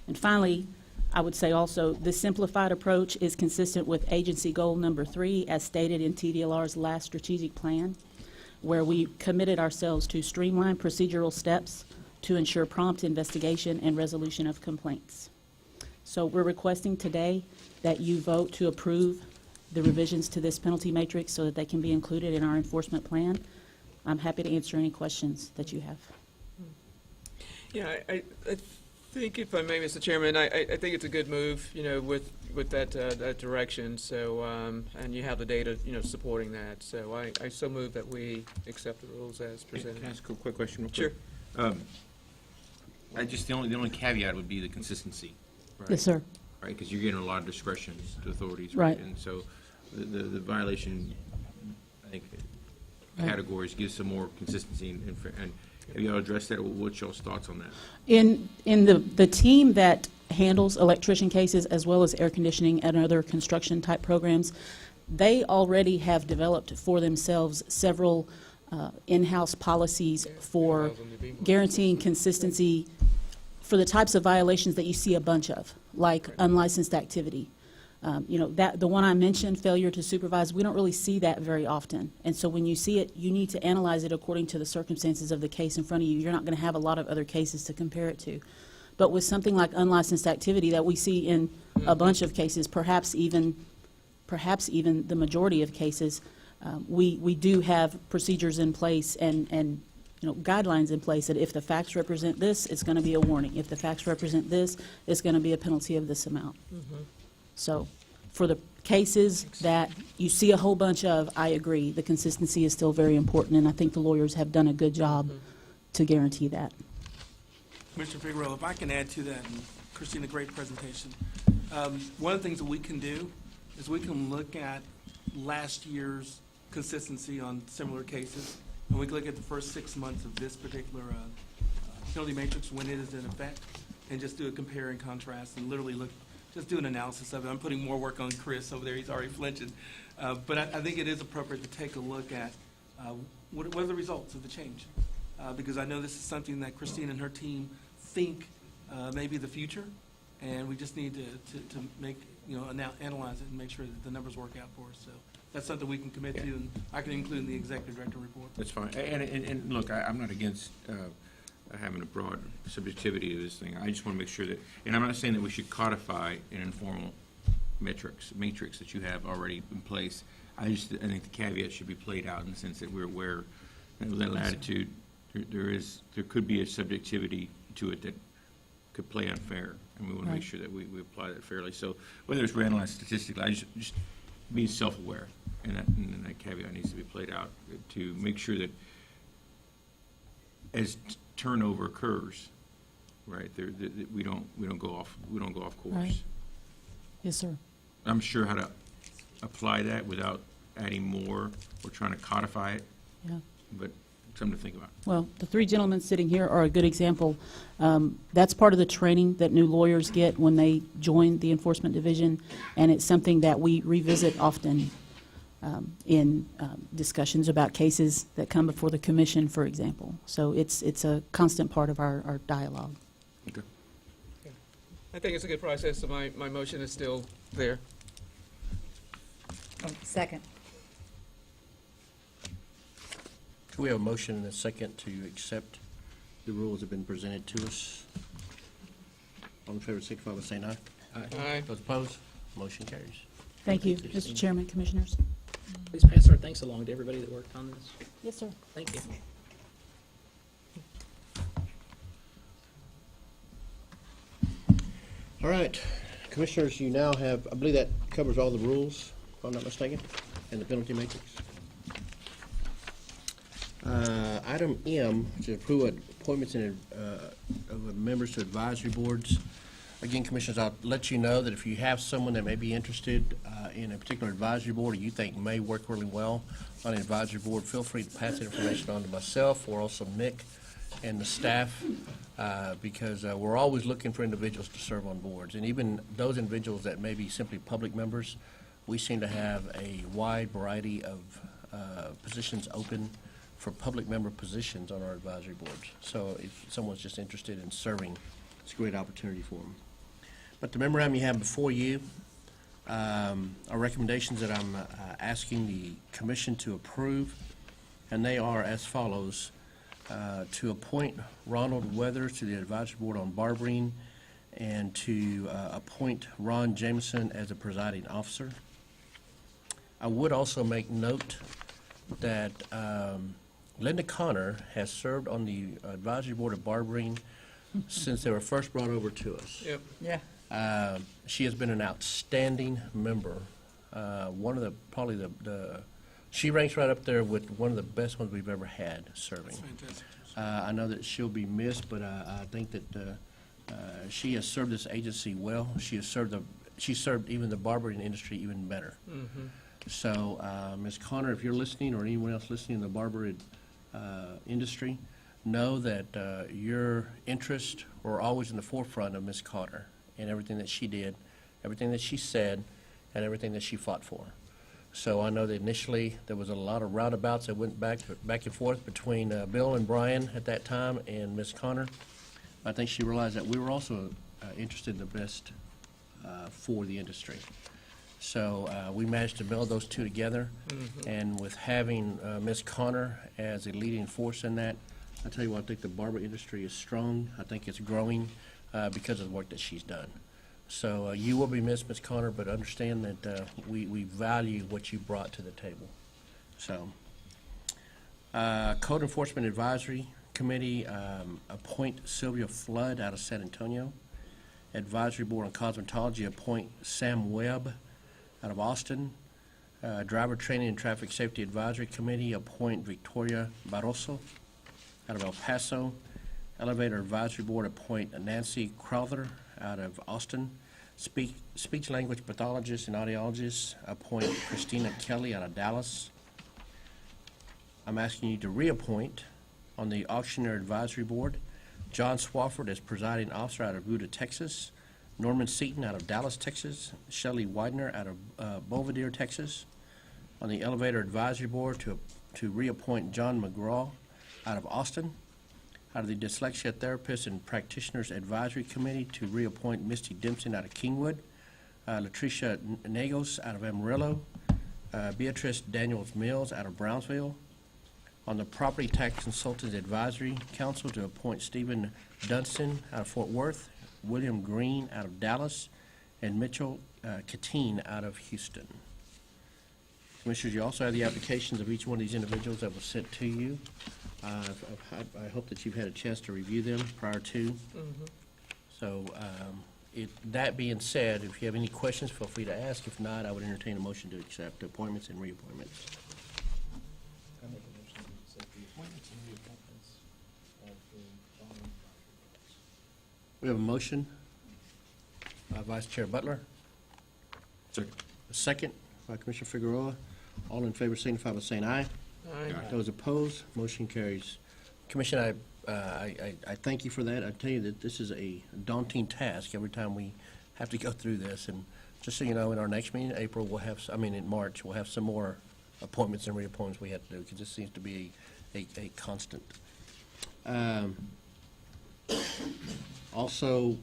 And finally, I would say also this simplified approach is consistent with agency goal number 3 as stated in TDLR's last strategic plan, where we committed ourselves to streamline procedural steps to ensure prompt investigation and resolution of complaints. So we're requesting today that you vote to approve the revisions to this penalty matrix so that they can be included in our enforcement plan. I'm happy to answer any questions that you have. Yeah, I think, if I may, Mr. Chairman, I think it's a good move, with that direction. So, and you have the data, supporting that. So I so move that we accept the rules as presented. Can I ask a quick question real Sure. quick? The only caveat would be the consistency. Right? Yes, sir. Right, because you're getting a lot of discretion to authorities. Right. And so the violation, I think, categories give some more consistency and Have y'all addressed that, or what's y'all's thoughts on that? In the team that handles electrician cases as well as air conditioning and other construction type programs, they already have developed for themselves several in-house policies for guaranteeing consistency for the types of violations that you see a bunch of, like unlicensed activity. That the one I mentioned, failure to supervise, we don't really see that very often. And so when you see it, you need to analyze it according to the circumstances of the case in front of you. You're not going to have a lot of other cases to compare it to. But with something like unlicensed activity that we see in a bunch of cases, perhaps even the majority of cases, we do have procedures in place and guidelines in place that if the facts represent this, it's going to be a warning. If the facts represent this, it's going to be a penalty of this amount. So for the cases that you see a whole bunch of, I agree, the consistency is still very important, and I think the lawyers have done a good job to guarantee that. Commissioner Figueroa, if I can add to that, and Christina, great presentation. One of the things that we can do is we can look at last year's consistency on similar cases, and we can look at the first 6 months of this particular penalty matrix when it is in effect, and just do a compare and contrast and literally just do an analysis of it. I'm putting more work on Chris over there. He's already flinching. But I think it is appropriate to take a look at what are the results of the change. Because I know this is something that Christine and her team think may be the future, and we just need to make, analyze it and make sure that the numbers work out for us. So that's something we can commit to, and I can include in the executive director report. That's fine. And look, I'm not against having a broad subjectivity to this thing. I just want to make sure that, and I'm not saying that we should codify an informal matrix that you have already in place. I think the caveat should be played out in the sense that we're aware that with that latitude, there could be a subjectivity to it that could play unfair, and we want to make sure that we apply that fairly. So whether it's analyzed statistically, I just be self-aware, and that caveat needs to be played out to make sure that as turnover occurs, right, that we don't go off course. Right. Yes, sir. I'm sure how to apply that without adding more or trying to codify it. Yeah. But something to think about. Well, the three gentlemen sitting here are a good example. That's part of the training that new lawyers get when they join the Enforcement Division, and it's something that we revisit often in discussions about cases that come before the commission, for example. So it's a constant part of our dialogue. Okay. I think it's a good process, so my motion is still there. Second. Do we have a motion and a second to accept the rules that have been presented to us? All in favor, signify by saying aye. Aye. Those opposed, motion carries. Thank you, Mr. Chairman, Commissioners. Please pass our thanks along to everybody that worked on this. Yes, sir. Thank you. All right, Commissioners, you now have, I believe that covers all the rules, if I'm not mistaken, and the penalty matrix. Item M, to approve appointments of members to advisory boards. Again, Commissioners, I'll let you know that if you have someone that may be interested in a particular advisory board or you think may work really well on an advisory board, feel free to pass that information on to myself or also Nick and the staff, because we're always looking for individuals to serve on boards. And even those individuals that may be simply public members, we seem to have a wide variety of positions open for public member positions on our advisory boards. So if someone's just interested in serving, it's a great opportunity for them. But the memorandum you have before you are recommendations that I'm asking the commission to approve, and they are as follows. To appoint Ronald Weathers to the advisory board on barbering, and to appoint Ron Jameson as a presiding officer. I would also make note that Linda Connor has served on the advisory board of barbering since they were first brought over to us. Yep. Yeah. She has been an outstanding member. One of she ranks right up there with one of the best ones we've ever had serving. That's fantastic. I know that she'll be missed, but I think that she has served this agency well. She served even the barbering industry even better. Mm-hmm. So, Ms. Connor, if you're listening, or anyone else listening in the barber industry, know that your interests were always in the forefront of Ms. Carter and everything that she did, everything that she said, and everything that she fought for. So I know that initially there was a lot of roundabouts that went back and forth between Bill and Brian at that time and Ms. Connor. I think she realized that we were also interested in the best for the industry. So we managed to meld those two together, and with having Ms. Connor as a leading force in that, I tell you what, I think the barber industry is strong. I think it's growing because of the work that she's done. So you will be missed, Ms. Connor, but understand that we value what you brought to the table. So, Code Enforcement Advisory Committee, appoint Sylvia Flood out of San Antonio. Advisory Board on Cosmetology, appoint Sam Webb out of Austin. Driver Training and Traffic Safety Advisory Committee, appoint Victoria Barroso out of El Paso. Elevator Advisory Board, appoint Nancy Crowther out of Austin. Speech language pathologist and audiologist, appoint Christina Kelly out of Dallas. I'm asking you to reappoint on the Auctioneer Advisory Board John Swafford as presiding officer out of Buda, Texas. Norman Seaton out of Dallas, Texas. Shelley Widener out of Belvedere, Texas. On the Elevator Advisory Board to reappoint John McGraw out of Austin. Out of the Dyslexia Therapists and Practitioners Advisory Committee to reappoint Misty Dempsey out of Kingwood. Latricia Nagos out of Amarillo. Beatrice Daniels Mills out of Brownsville. On the Property Tax Consultants Advisory Council to appoint Stephen Dunstan out of Fort Worth. William Green out of Dallas, and Mitchell Katine out of Houston. Commissioners, you also have the applications of each one of these individuals that was sent to you. I hope that you've had a chance to review them prior to. So, that being said, if you have any questions, feel free to ask. If not, I would entertain a motion to accept appointments and reappointments. I make a motion to accept the appointments and reappointments of the following. We have a motion by Vice Chair Butler. Second. A second by Commissioner Figueroa. All in favor signify by saying aye. Aye. Those opposed, motion carries. Commissioner, I thank you for that. I tell you that this is a daunting task every time we have to go through this. And just so you know, in our next meeting in April, in March, we'll have some more appointments and reappointments we have to do, because this seems to be a constant. Also,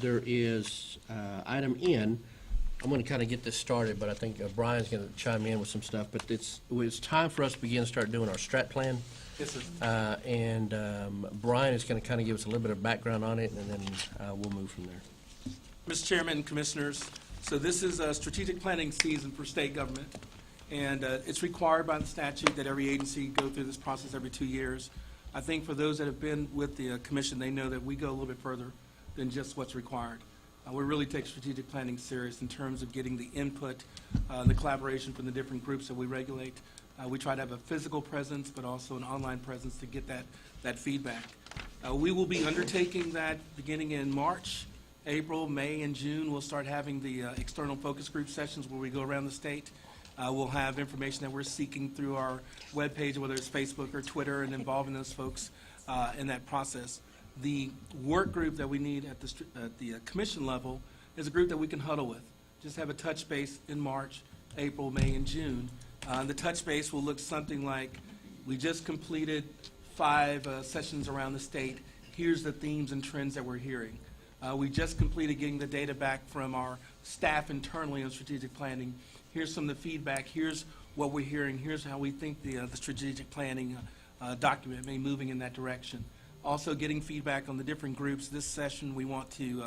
there is item N. I'm going to kind of get this started, but I think Brian's going to chime in with some stuff. But it's time for us to begin to start doing our strat plan. Yes, sir. And Brian is going to kind of give us a little bit of background on it, and then we'll move from there. Mr. Chairman and Commissioners, so this is a strategic planning season for state government, and it's required by the statute that every agency go through this process every 2 years. I think for those that have been with the commission, they know that we go a little bit further than just what's required. We really take strategic planning serious in terms of getting the input, the collaboration from the different groups that we regulate. We try to have a physical presence, but also an online presence to get that feedback. We will be undertaking that beginning in March. April, May, and June, we'll start having the external focus group sessions where we go around the state. We'll have information that we're seeking through our webpage, whether it's Facebook or Twitter, and involving those folks in that process. The work group that we need at the commission level is a group that we can huddle with. Just have a touch base in March, April, May, and June. The touch base will look something like, we just completed 5 sessions around the state. Here's the themes and trends that we're hearing. We just completed getting the data back from our staff internally on strategic planning. Here's some of the feedback. Here's what we're hearing. Here's how we think the strategic planning document may be moving in that direction. Also getting feedback on the different groups. This session we want to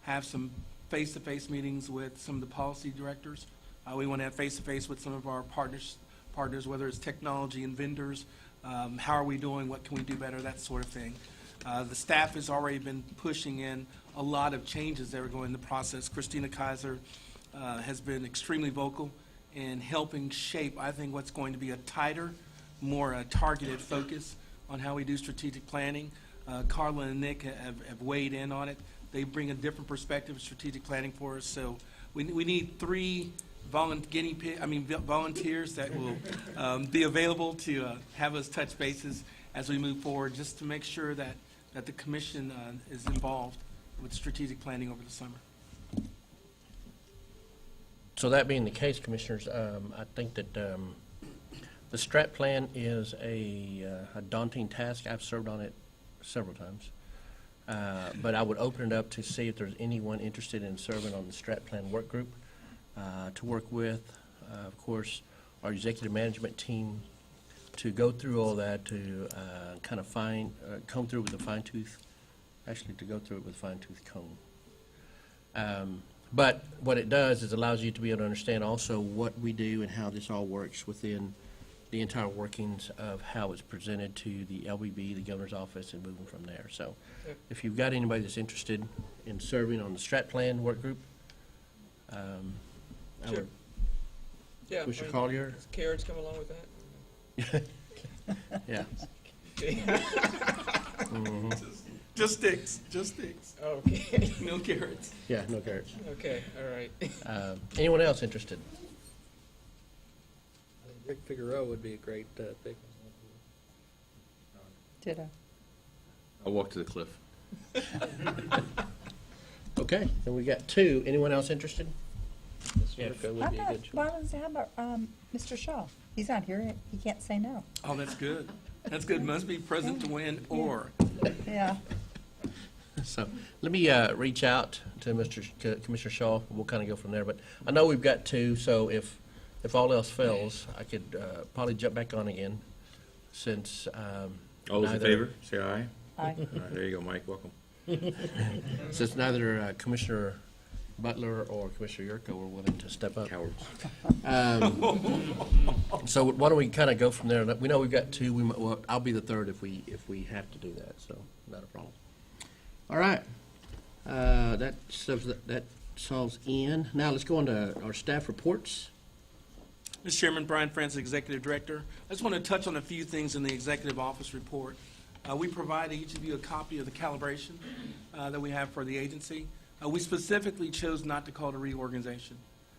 have some face-to-face meetings with some of the policy directors. We want to have face-to-face with some of our partners, whether it's technology and vendors. How are we doing? What can we do better? That sort of thing. The staff has already been pushing in a lot of changes that are going in the process. Christina Kaiser has been extremely vocal in helping shape, I think, what's going to be a tighter, more targeted focus on how we do strategic planning. Carla and Nick have weighed in on it. They bring a different perspective of strategic planning for us. So we need 3 volunteers that will be available to have us touch bases as we move forward, just to make sure that the commission is involved with strategic planning over the summer. So that being the case, Commissioners, I think that the strat plan is a daunting task. I've served on it several times. But I would open it up to see if there's anyone interested in serving on the strat plan work group to work with, of course, our executive management team to go through all that, to kind of comb through with a fine tooth, actually to go through it with a fine tooth comb. But what it does is allows you to be able to understand also what we do and how this all works within the entire workings of how it's presented to the LBB, the governor's office, and moving from there. So if you've got anybody that's interested in serving on the strat plan work group, I Sure. would, Yeah. Commissioner Collier? Does carrots come along with that? Yeah. Okay. Just sticks, just sticks. Okay. No carrots. Yeah, no carrots. Okay, all right. Anyone else interested? I think Rick Figueroa would be a great pick. Ditto. I'll walk to the cliff. Okay, then we got two. Anyone else interested? Mr. Yurko would How be a about, good choice. how about Mr. Shaw? He's not here. He can't say no. Oh, that's good. That's good. Must be present to win or. Yeah. So let me reach out to Commissioner Shaw. We'll kind of go from there. But I know we've got two, so if all else fails, I could probably jump back on again since All those in neither- favor, say aye. Aye. All right, there you go, Mike, welcome. Since neither Commissioner Butler or Commissioner Yurko were willing to step up. Cowards. So why don't we kind of go from there? We know we've got two. Well, I'll be the third if we have to do that. So not a problem. All right. That solves N. Now let's go on to our staff reports. Mr. Chairman, Brian Francis, Executive Director. I just want to touch on a few things in the Executive Office report. We provide each of you a copy of the calibration that we have for the agency. We specifically chose not to call it a reorganization.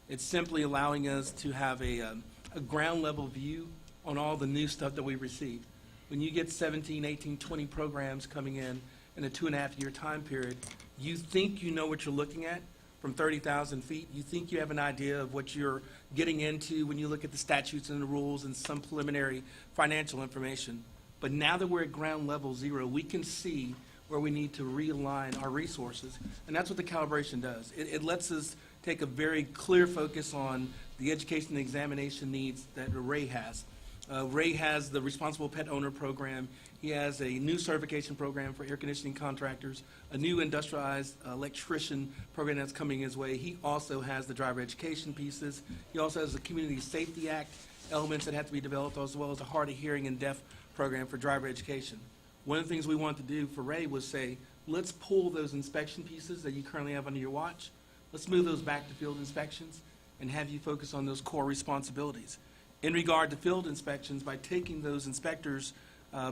It's simply allowing us to have a ground level view on all the new stuff that we receive. When you get 17, 18, 20 programs coming in a 2.5-year time period, you think you know what you're looking at from 30,000 feet. You think you have an idea of what you're getting into when you look at the statutes and the rules and some preliminary financial information. But now that we're at ground level zero, we can see where we need to realign our resources. And that's what the calibration does. It lets us take a very clear focus on the education and examination needs that Ray has. Ray has the Responsible Pet Owner Program. He has a new certification program for air conditioning contractors, a new industrialized electrician program that's coming his way. He also has the driver education pieces. He also has the Community Safety Act elements that have to be developed, as well as a hard of hearing and deaf program for driver education. One of the things we wanted to do for Ray was say, let's pull those inspection pieces that you currently have under your watch. Let's move those back to field inspections and have you focus on those core responsibilities. In regard to field inspections, by taking those inspectors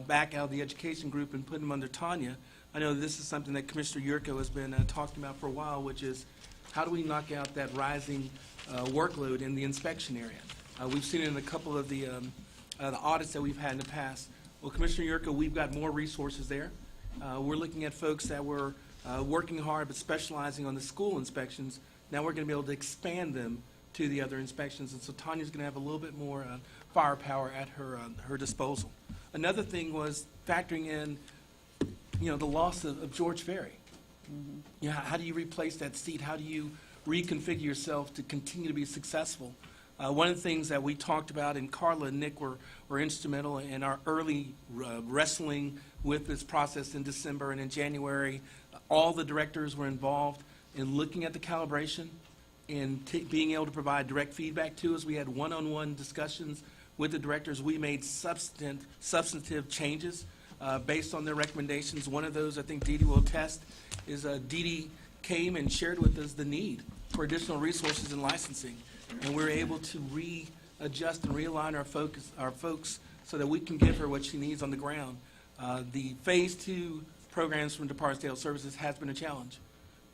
back out of the education group and putting them under Tanya, I know this is something that Commissioner Yurko has been talking about for a while, which is how do we knock out that rising workload in the inspection area? We've seen it in a couple of the audits that we've had in the past. Well, Commissioner Yurko, we've got more resources there. We're looking at folks that were working hard but specializing on the school inspections. Now we're going to be able to expand them to the other inspections, and so Tanya's going to have a little bit more firepower at her disposal. Another thing was factoring in, the loss of George Ferry. Mm-hmm. How do you replace that seat? How do you reconfigure yourself to continue to be successful? One of the things that we talked about, and Carla and Nick were instrumental in our early wrestling with this process in December and in January. All the directors were involved in looking at the calibration and being able to provide direct feedback to us. We had one-on-one discussions with the directors. We made substantive changes based on their recommendations. One of those, I think Dee Dee will attest, is Dee Dee came and shared with us the need for additional resources in licensing. And we're able to readjust and realign our folks so that we can give her what she needs on the ground. The Phase 2 programs from Department of State Health Services has been a challenge.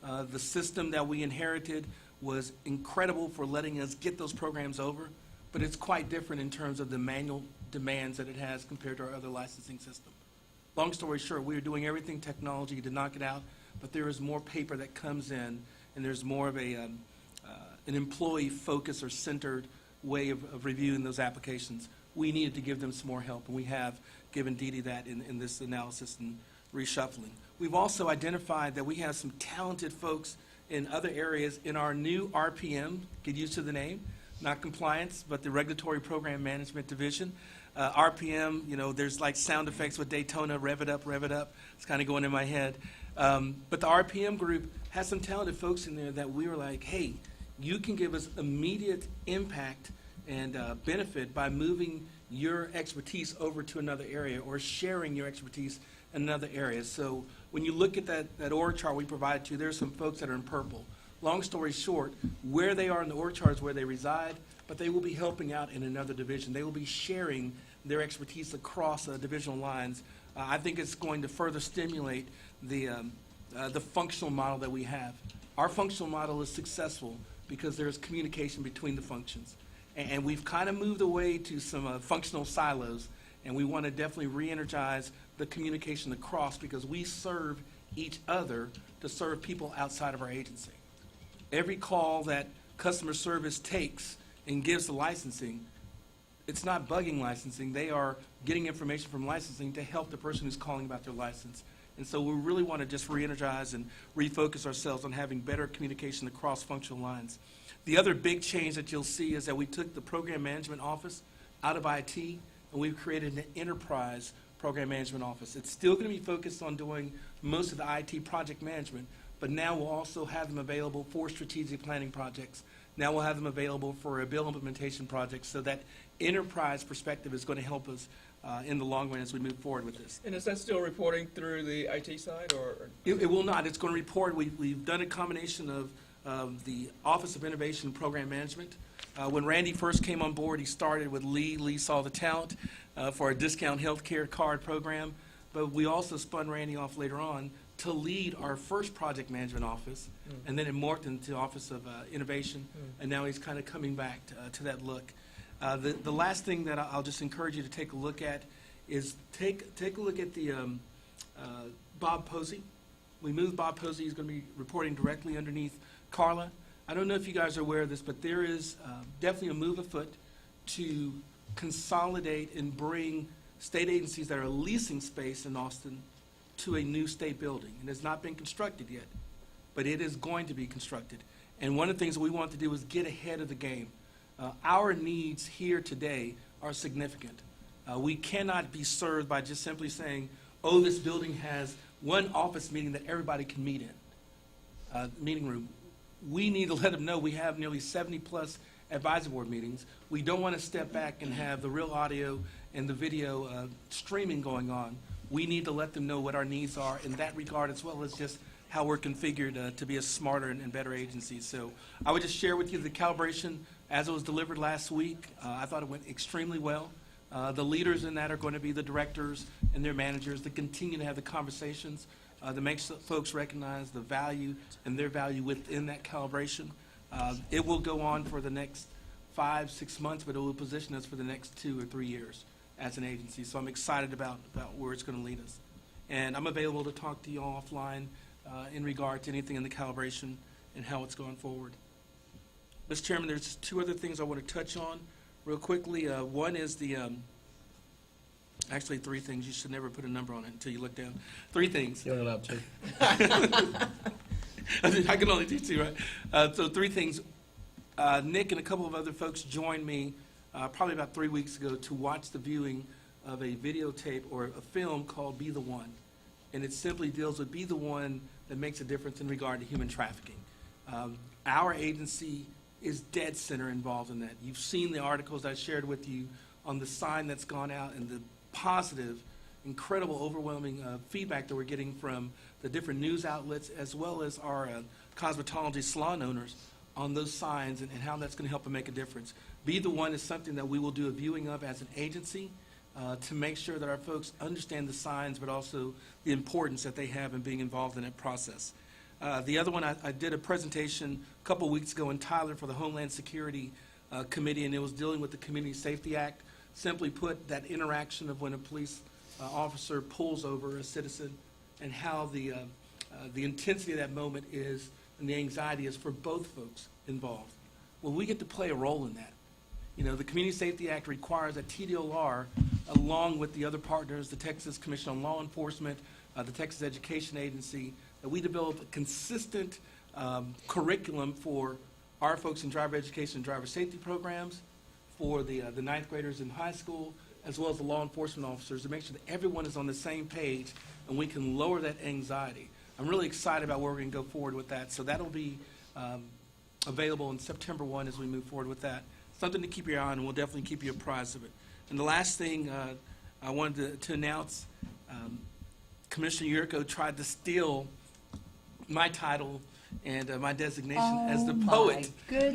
The system that we inherited was incredible for letting us get those programs over, but it's quite different in terms of the manual demands that it has compared to our other licensing system. long story short, we are doing everything technology to knock it out, but there is more paper that comes in, and there's more of an employee focus or centered way of reviewing those applications. We needed to give them some more help, and we have given Dee Dee that in this analysis and reshuffling. We've also identified that we have some talented folks in other areas in our new RPM, get used to the name, not compliance, but the Regulatory Program Management Division. RPM, you know, there's like sound effects with Daytona, rev it up, rev it up. It's kind of going in my head. But the RPM group has some talented folks in there that we were like, hey, you can give us immediate impact and benefit by moving your expertise over to another area or sharing your expertise in another area. So when you look at that org chart we provided you, there's some folks that are in purple. Long story short, where they are in the org chart is where they reside, but they will be helping out in another division. They will be sharing their expertise across divisional lines. I think it's going to further stimulate the functional model that we have. Our functional model is successful because there's communication between the functions. And we've kind of moved away to some functional silos, and we want to definitely re-energize the communication across because we serve each other to serve people outside of our agency. Every call that customer service takes and gives to licensing, it's not bugging licensing. They are getting information from licensing to help the person who's calling about their license. And so we really want to just re-energize and refocus ourselves on having better communication across functional lines. The other big change that you'll see is that we took the program management office out of IT, and we've created an enterprise program management office. It's still going to be focused on doing most of the IT project management, but now we'll also have them available for strategic planning projects. Now we'll have them available for a bill implementation project, so that enterprise perspective is going to help us in the long run as we move forward with this. And is that still reporting through the IT side, or? It will not. It's going to report. We've done a combination of the Office of Innovation and Program Management. When Randy first came on board, he started with Lee. Lee saw the talent for a discount healthcare card program, but we also spun Randy off later on to lead our first project management office, and then it morphed into Office of Innovation, and now he's kind of coming back to that look. The last thing that I'll just encourage you to take a look at is take a look at the Bob Posey. We moved Bob Posey. He's going to be reporting directly underneath Carla. I don't know if you guys are aware of this, but there is definitely a move afoot to consolidate and bring state agencies that are leasing space in Austin to a new state building. And it's not been constructed yet, but it is going to be constructed. And one of the things that we want to do is get ahead of the game. Our needs here today are significant. We cannot be served by just simply saying, oh, this building has one office meeting that everybody can meet in, meeting room. We need to let them know we have nearly 70-plus advisory board meetings. We don't want to step back and have the real audio and the video streaming going on. We need to let them know what our needs are in that regard, as well as just how we're configured to be a smarter and better agency. So I would just share with you the calibration as it was delivered last week. I thought it went extremely well. The leaders in that are going to be the directors and their managers that continue to have the conversations that makes folks recognize the value and their value within that calibration. It will go on for the next 5-6 months, but it will position us for the next 2 or 3 years as an agency. So I'm excited about where it's going to lead us. And I'm available to talk to you all offline in regard to anything in the calibration and how it's going forward. Mr. Chairman, there's 2 other things I want to touch on real quickly. One is the actually 3 things. You should never put a number on it until you look down. 3 things. You're allowed to. I can only do 2, right? So 3 things. Nick and a couple of other folks joined me probably about 3 weeks ago to watch the viewing of a videotape or a film called Be the One. And it simply deals with be the one that makes a difference in regard to human trafficking. Our agency is dead center involved in that. You've seen the articles I shared with you on the sign that's gone out and the positive, incredible, overwhelming feedback that we're getting from the different news outlets as well as our cosmetology salon owners on those signs and how that's going to help them make a difference. Be the One is something that we will do a viewing of as an agency to make sure that our folks understand the signs, but also the importance that they have in being involved in that process. The other one, I did a presentation a couple weeks ago in Tyler for the Homeland Security Committee, and it was dealing with the Community Safety Act. Simply put, that interaction of when a police officer pulls over a citizen, and how the intensity of that moment is and the anxiety is for both folks involved. Well, we get to play a role in that. You know, the Community Safety Act requires that TDLR, along with the other partners, the Texas Commission on Law Enforcement, the Texas Education Agency, that we develop a consistent curriculum for our folks in driver education and driver safety programs, for the ninth graders in high school, as well as the law enforcement officers, to make sure that everyone is on the same page and we can lower that anxiety. I'm really excited about where we're going to go forward with that. So that'll be available in September 1 as we move forward with that. Something to keep your eye on, and we'll definitely keep you apprised of it. And the last thing I wanted to announce, Commissioner Yurko tried to steal my title and my designation as the poet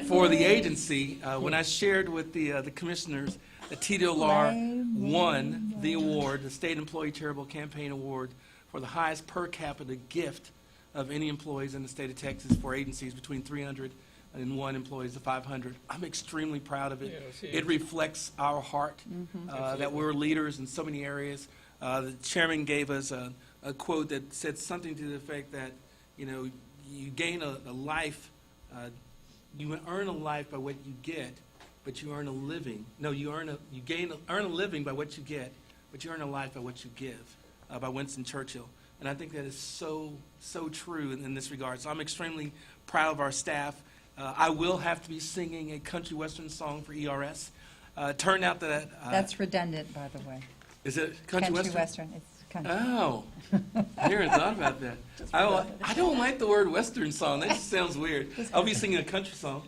for the agency. When I shared with the commissioners that TDLR won the award, the State Employee Charitable Campaign Award, for the highest per capita gift of any employees in the state of Texas for agencies between 301 employees to 500. I'm extremely proud of it. It reflects our heart, that we're leaders in so many areas. The chairman gave us a quote that said something to the effect that, you know, you gain a life, you earn a life by what you get, but you earn a living. No, you earn a living by what you get, but you earn a life by what you give, by Winston Churchill. And I think that is so true in this regard. So I'm extremely proud of our staff. I will have to be singing a country western song for ERS. Turned out that... That's redundant, by the way. Is it country western? Country western, it's country. Oh, I never thought about that. I don't like the word western song. That just sounds weird. I'll be singing a country song.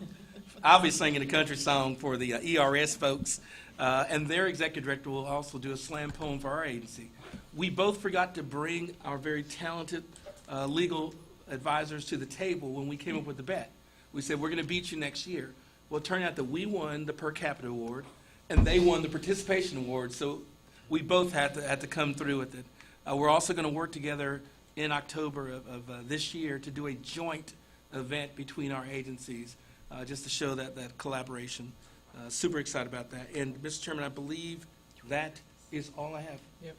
I'll be singing a country song for the ERS folks, and their executive director will also do a slam poem for our agency. We both forgot to bring our very talented legal advisors to the table when we came up with the bet. We said, we're going to beat you next year. Well, it turned out that we won the per capita award, and they won the participation award, so we both had to come through with it. We're also going to work together in October of this year to do a joint event between our agencies, just to show that collaboration. Super excited about that. And, Mr. Chairman, I believe that is all I have. Yep.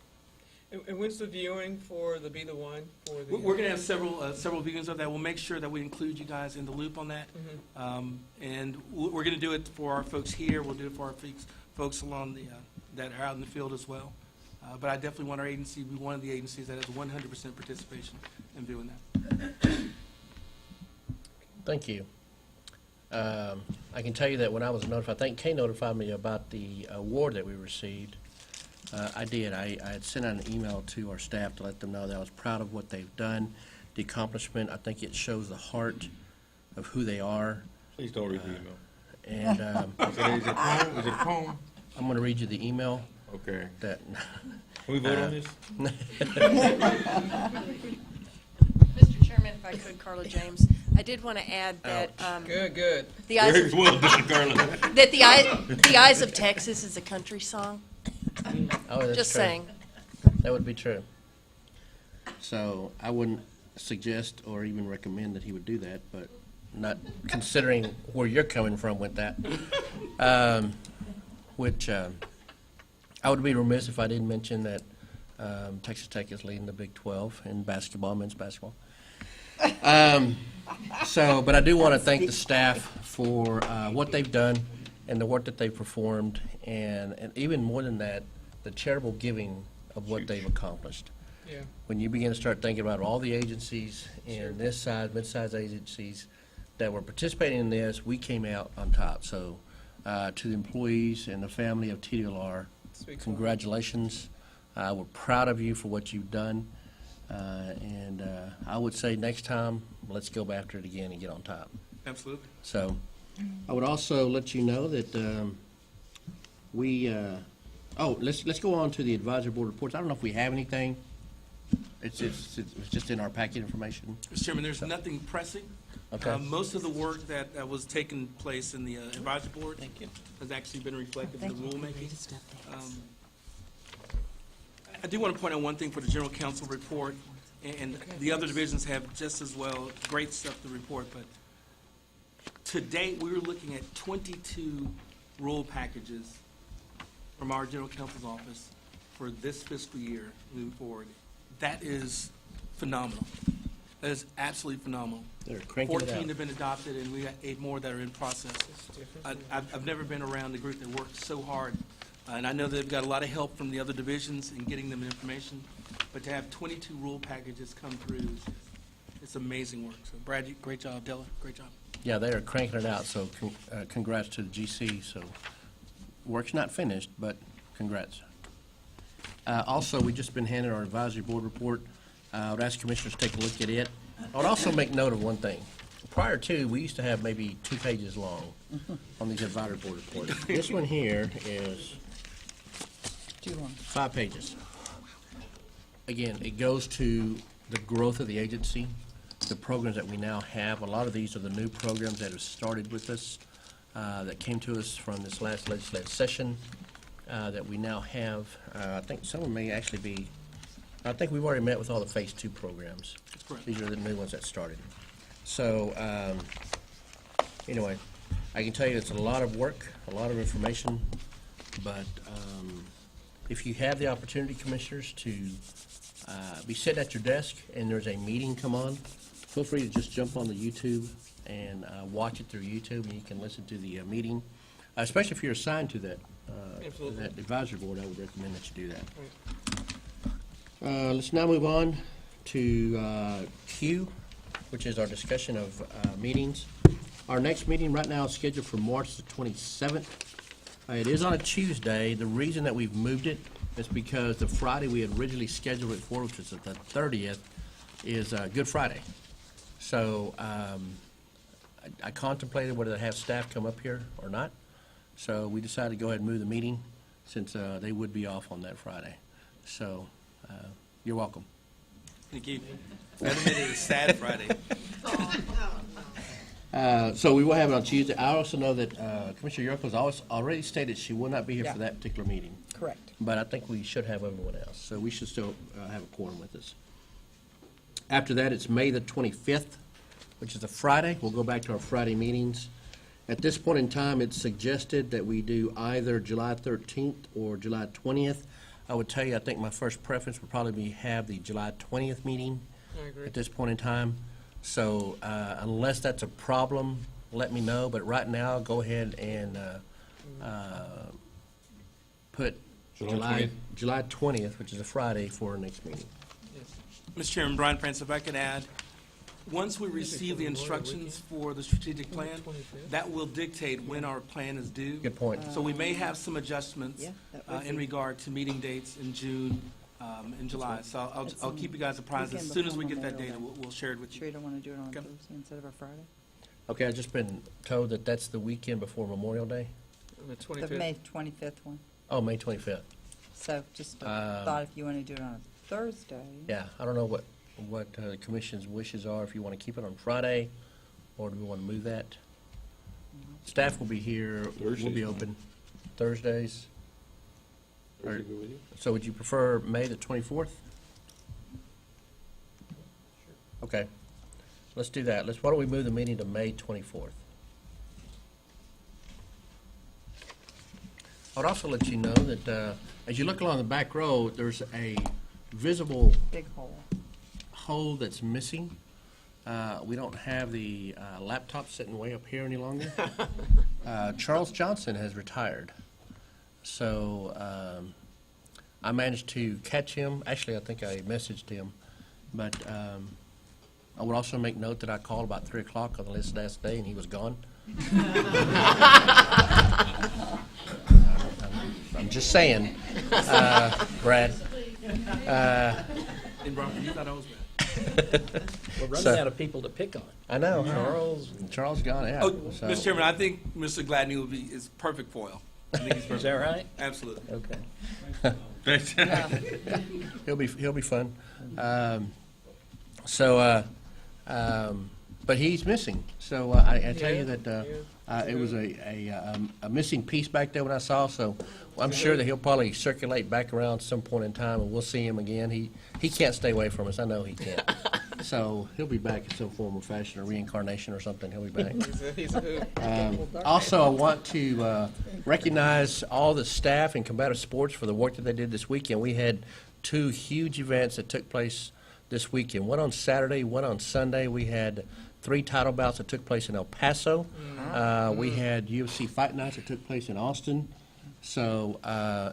And when's the viewing for the Be the One? For the, we're going to have several viewings of that. We'll make sure that we include you guys in the loop on that. And we're going to do it for our folks here. We'll do it for our folks along that are out in the field as well. But I definitely want our agency to be one of the agencies that has 100% participation in doing that. Thank you. I can tell you that when I was notified, I think Kay notified me about the award that we received. I did. I had sent out an email to our staff to let them know that I was proud of what they've done, the accomplishment. I think it shows the heart of who they are. Please don't read the email. And is it a poem? I'm going to read you the email. Okay. That. Can we vote on this? Mr. Chairman, if I could, Carla James, I did want to add that good. The Eyes of, well done, Carla. that the Eyes of Texas is a country song. Oh, that's Just true. saying. That would be true. So I wouldn't suggest or even recommend that he would do that, but not considering where you're coming from with that. I would be remiss if I didn't mention that Texas Tech is leading the Big 12 in basketball, men's basketball. But I do want to thank the staff for what they've done and the work that they've performed, and even more than that, the charitable giving of what they've accomplished. Yeah. When you begin to start thinking about all the agencies in this side, mid-sized agencies that were participating in this, we came out on top. So to the employees and the family of TDLR, congratulations. We're proud of you for what you've done. And I would say next time, let's go after it again and get on top. Absolutely. So I would also let you know that let's go on to the advisory board reports. I don't know if we have anything. It's just in our packet information. Mr. Chairman, there's nothing pressing. Okay. Most of the work that was taking place in the advisory board has actually been reflected in the rulemaking. I do want to point out one thing for the general counsel report, and the other divisions have just as well great stuff to report, but to date, we were looking at 22 rule packages from our general counsel's office for this fiscal year moving forward, that is phenomenal. That is absolutely phenomenal. They're cranking it 14 out. have been adopted, and we got 8 more that are in process. I've never been around a group that worked so hard, and I know they've got a lot of help from the other divisions in getting them information, but to have 22 rule packages come through, it's amazing work. So Brad, great job. Della, great job. Yeah, they are cranking it out, so congrats to the GC. So work's not finished, but congrats. Also, we've just been handed our advisory board report. I would ask commissioners to take a look at it. I would also make note of one thing. Prior to, we used to have maybe 2 pages long on these advisory board reports. This one here is Too long. 5 pages. Again, it goes to the growth of the agency, the programs that we now have. A lot of these are the new programs that have started with us, that came to us from this last legislative session, that we now have. I think some of them may actually be, I think we've already met with all the Phase 2 programs. That's correct. These are the new ones that started. So, anyway, I can tell you it's a lot of work, a lot of information, but if you have the opportunity, commissioners, to be sitting at your desk and there's a meeting come on, feel free to just jump on the YouTube and watch it through YouTube, and you can listen to the meeting, especially if you're assigned to that advisory board. I would recommend that you do that. Let's now move on to Q, which is our discussion of meetings. Our next meeting right now is scheduled for March the 27th. It is on a Tuesday. The reason that we've moved it is because the Friday we had originally scheduled it for, which is the 30th, is Good Friday. So I contemplated whether to have staff come up here or not. So we decided to go ahead and move the meeting since they would be off on that Friday. So you're welcome. Thank you. That made it a sad Friday. So we will have it on Tuesday. I also know that Commissioner Yerkel has already stated she will not be here for that particular meeting. Correct. But I think we should have everyone else, so we should still have a quorum with us. After that, it's May the 25th, which is a Friday. We'll go back to our Friday meetings. At this point in time, it's suggested that we do either July 13th or July 20th. I would tell you, I think my first preference would probably be have the July 20th meeting I agree. at this point in time. So unless that's a problem, let me know. But right now, go ahead and put July 20th, which is a Friday, for our next meeting. Mr. Chairman, Brian Prince, if I could add, once we receive the instructions for the strategic plan, that will dictate when our plan is due. Good point. So we may have some adjustments Yeah, that would in be- regard to meeting dates in June and July. So I'll keep you guys apprised. As Weekend soon as we before get that data, Memorial Day. we'll share it with Sure you. you don't want to do it on a Okay. Thursday instead of a Friday? Okay, I've just been told that that's the weekend before Memorial Day. The The 25th. May 25th one. Oh, May 25th. So just thought if you want to do it on a Thursday. Yeah, I don't know what the commission's wishes are, if you want to keep it on Friday, or do we want to move that? Staff will be here, we'll be Thursday's open Thursdays. Thursday good with you? So would you prefer May the 24th? Okay, let's do that. Why don't we move the meeting to May 24th? I would also let you know that as you look along the back row, there's a visible Big hole. hole that's missing. We don't have the laptop sitting way up here any longer. Charles Johnson has retired. So I managed to catch him. Actually, I think I messaged him. But I would also make note that I called about 3 o'clock on the last day, and he was gone. I'm just saying, Brad. And Brian, you thought I was bad. We're running So- out of people to pick on. I know. Charles. Charles gone out. Oh, so- Mr. Chairman, I think Mr. Gladney is perfect foil. I think he's perfect. Is that right? Absolutely. Okay. He'll be fun. But he's missing. So I tell you that it was a missing piece back there when I saw. So I'm sure that he'll probably circulate back around some point in time, and we'll see him again. He can't stay away from us. I know he can't. So he'll be back in some form or fashion, or reincarnation or something. He'll be back. He's a hoot. Also, I want to recognize all the staff in combative sports for the work that they did this weekend. We had 2 huge events that took place this weekend. One on Saturday, one on Sunday. We had 3 title bouts that took place in El Paso. We had UFC Fight Nights that took place in Austin. So,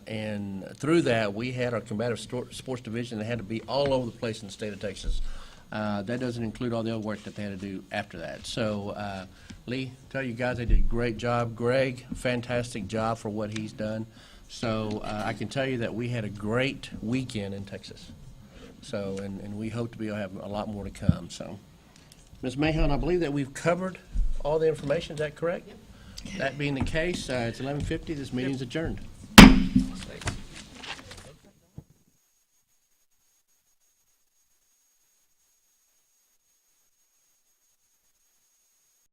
and through that, we had our combative sports division that had to be all over the place in the state of Texas. That doesn't include all the other work that they had to do after that. So, Lee, tell you guys they did a great job. Greg, fantastic job for what he's done. So, I can tell you that we had a great weekend in Texas. So, and we hope to be able to have a lot more to come. So, Ms. Mahon, I believe that we've covered all the information. Is that correct? That being the case, it's 11:50. This meeting is adjourned. Thanks.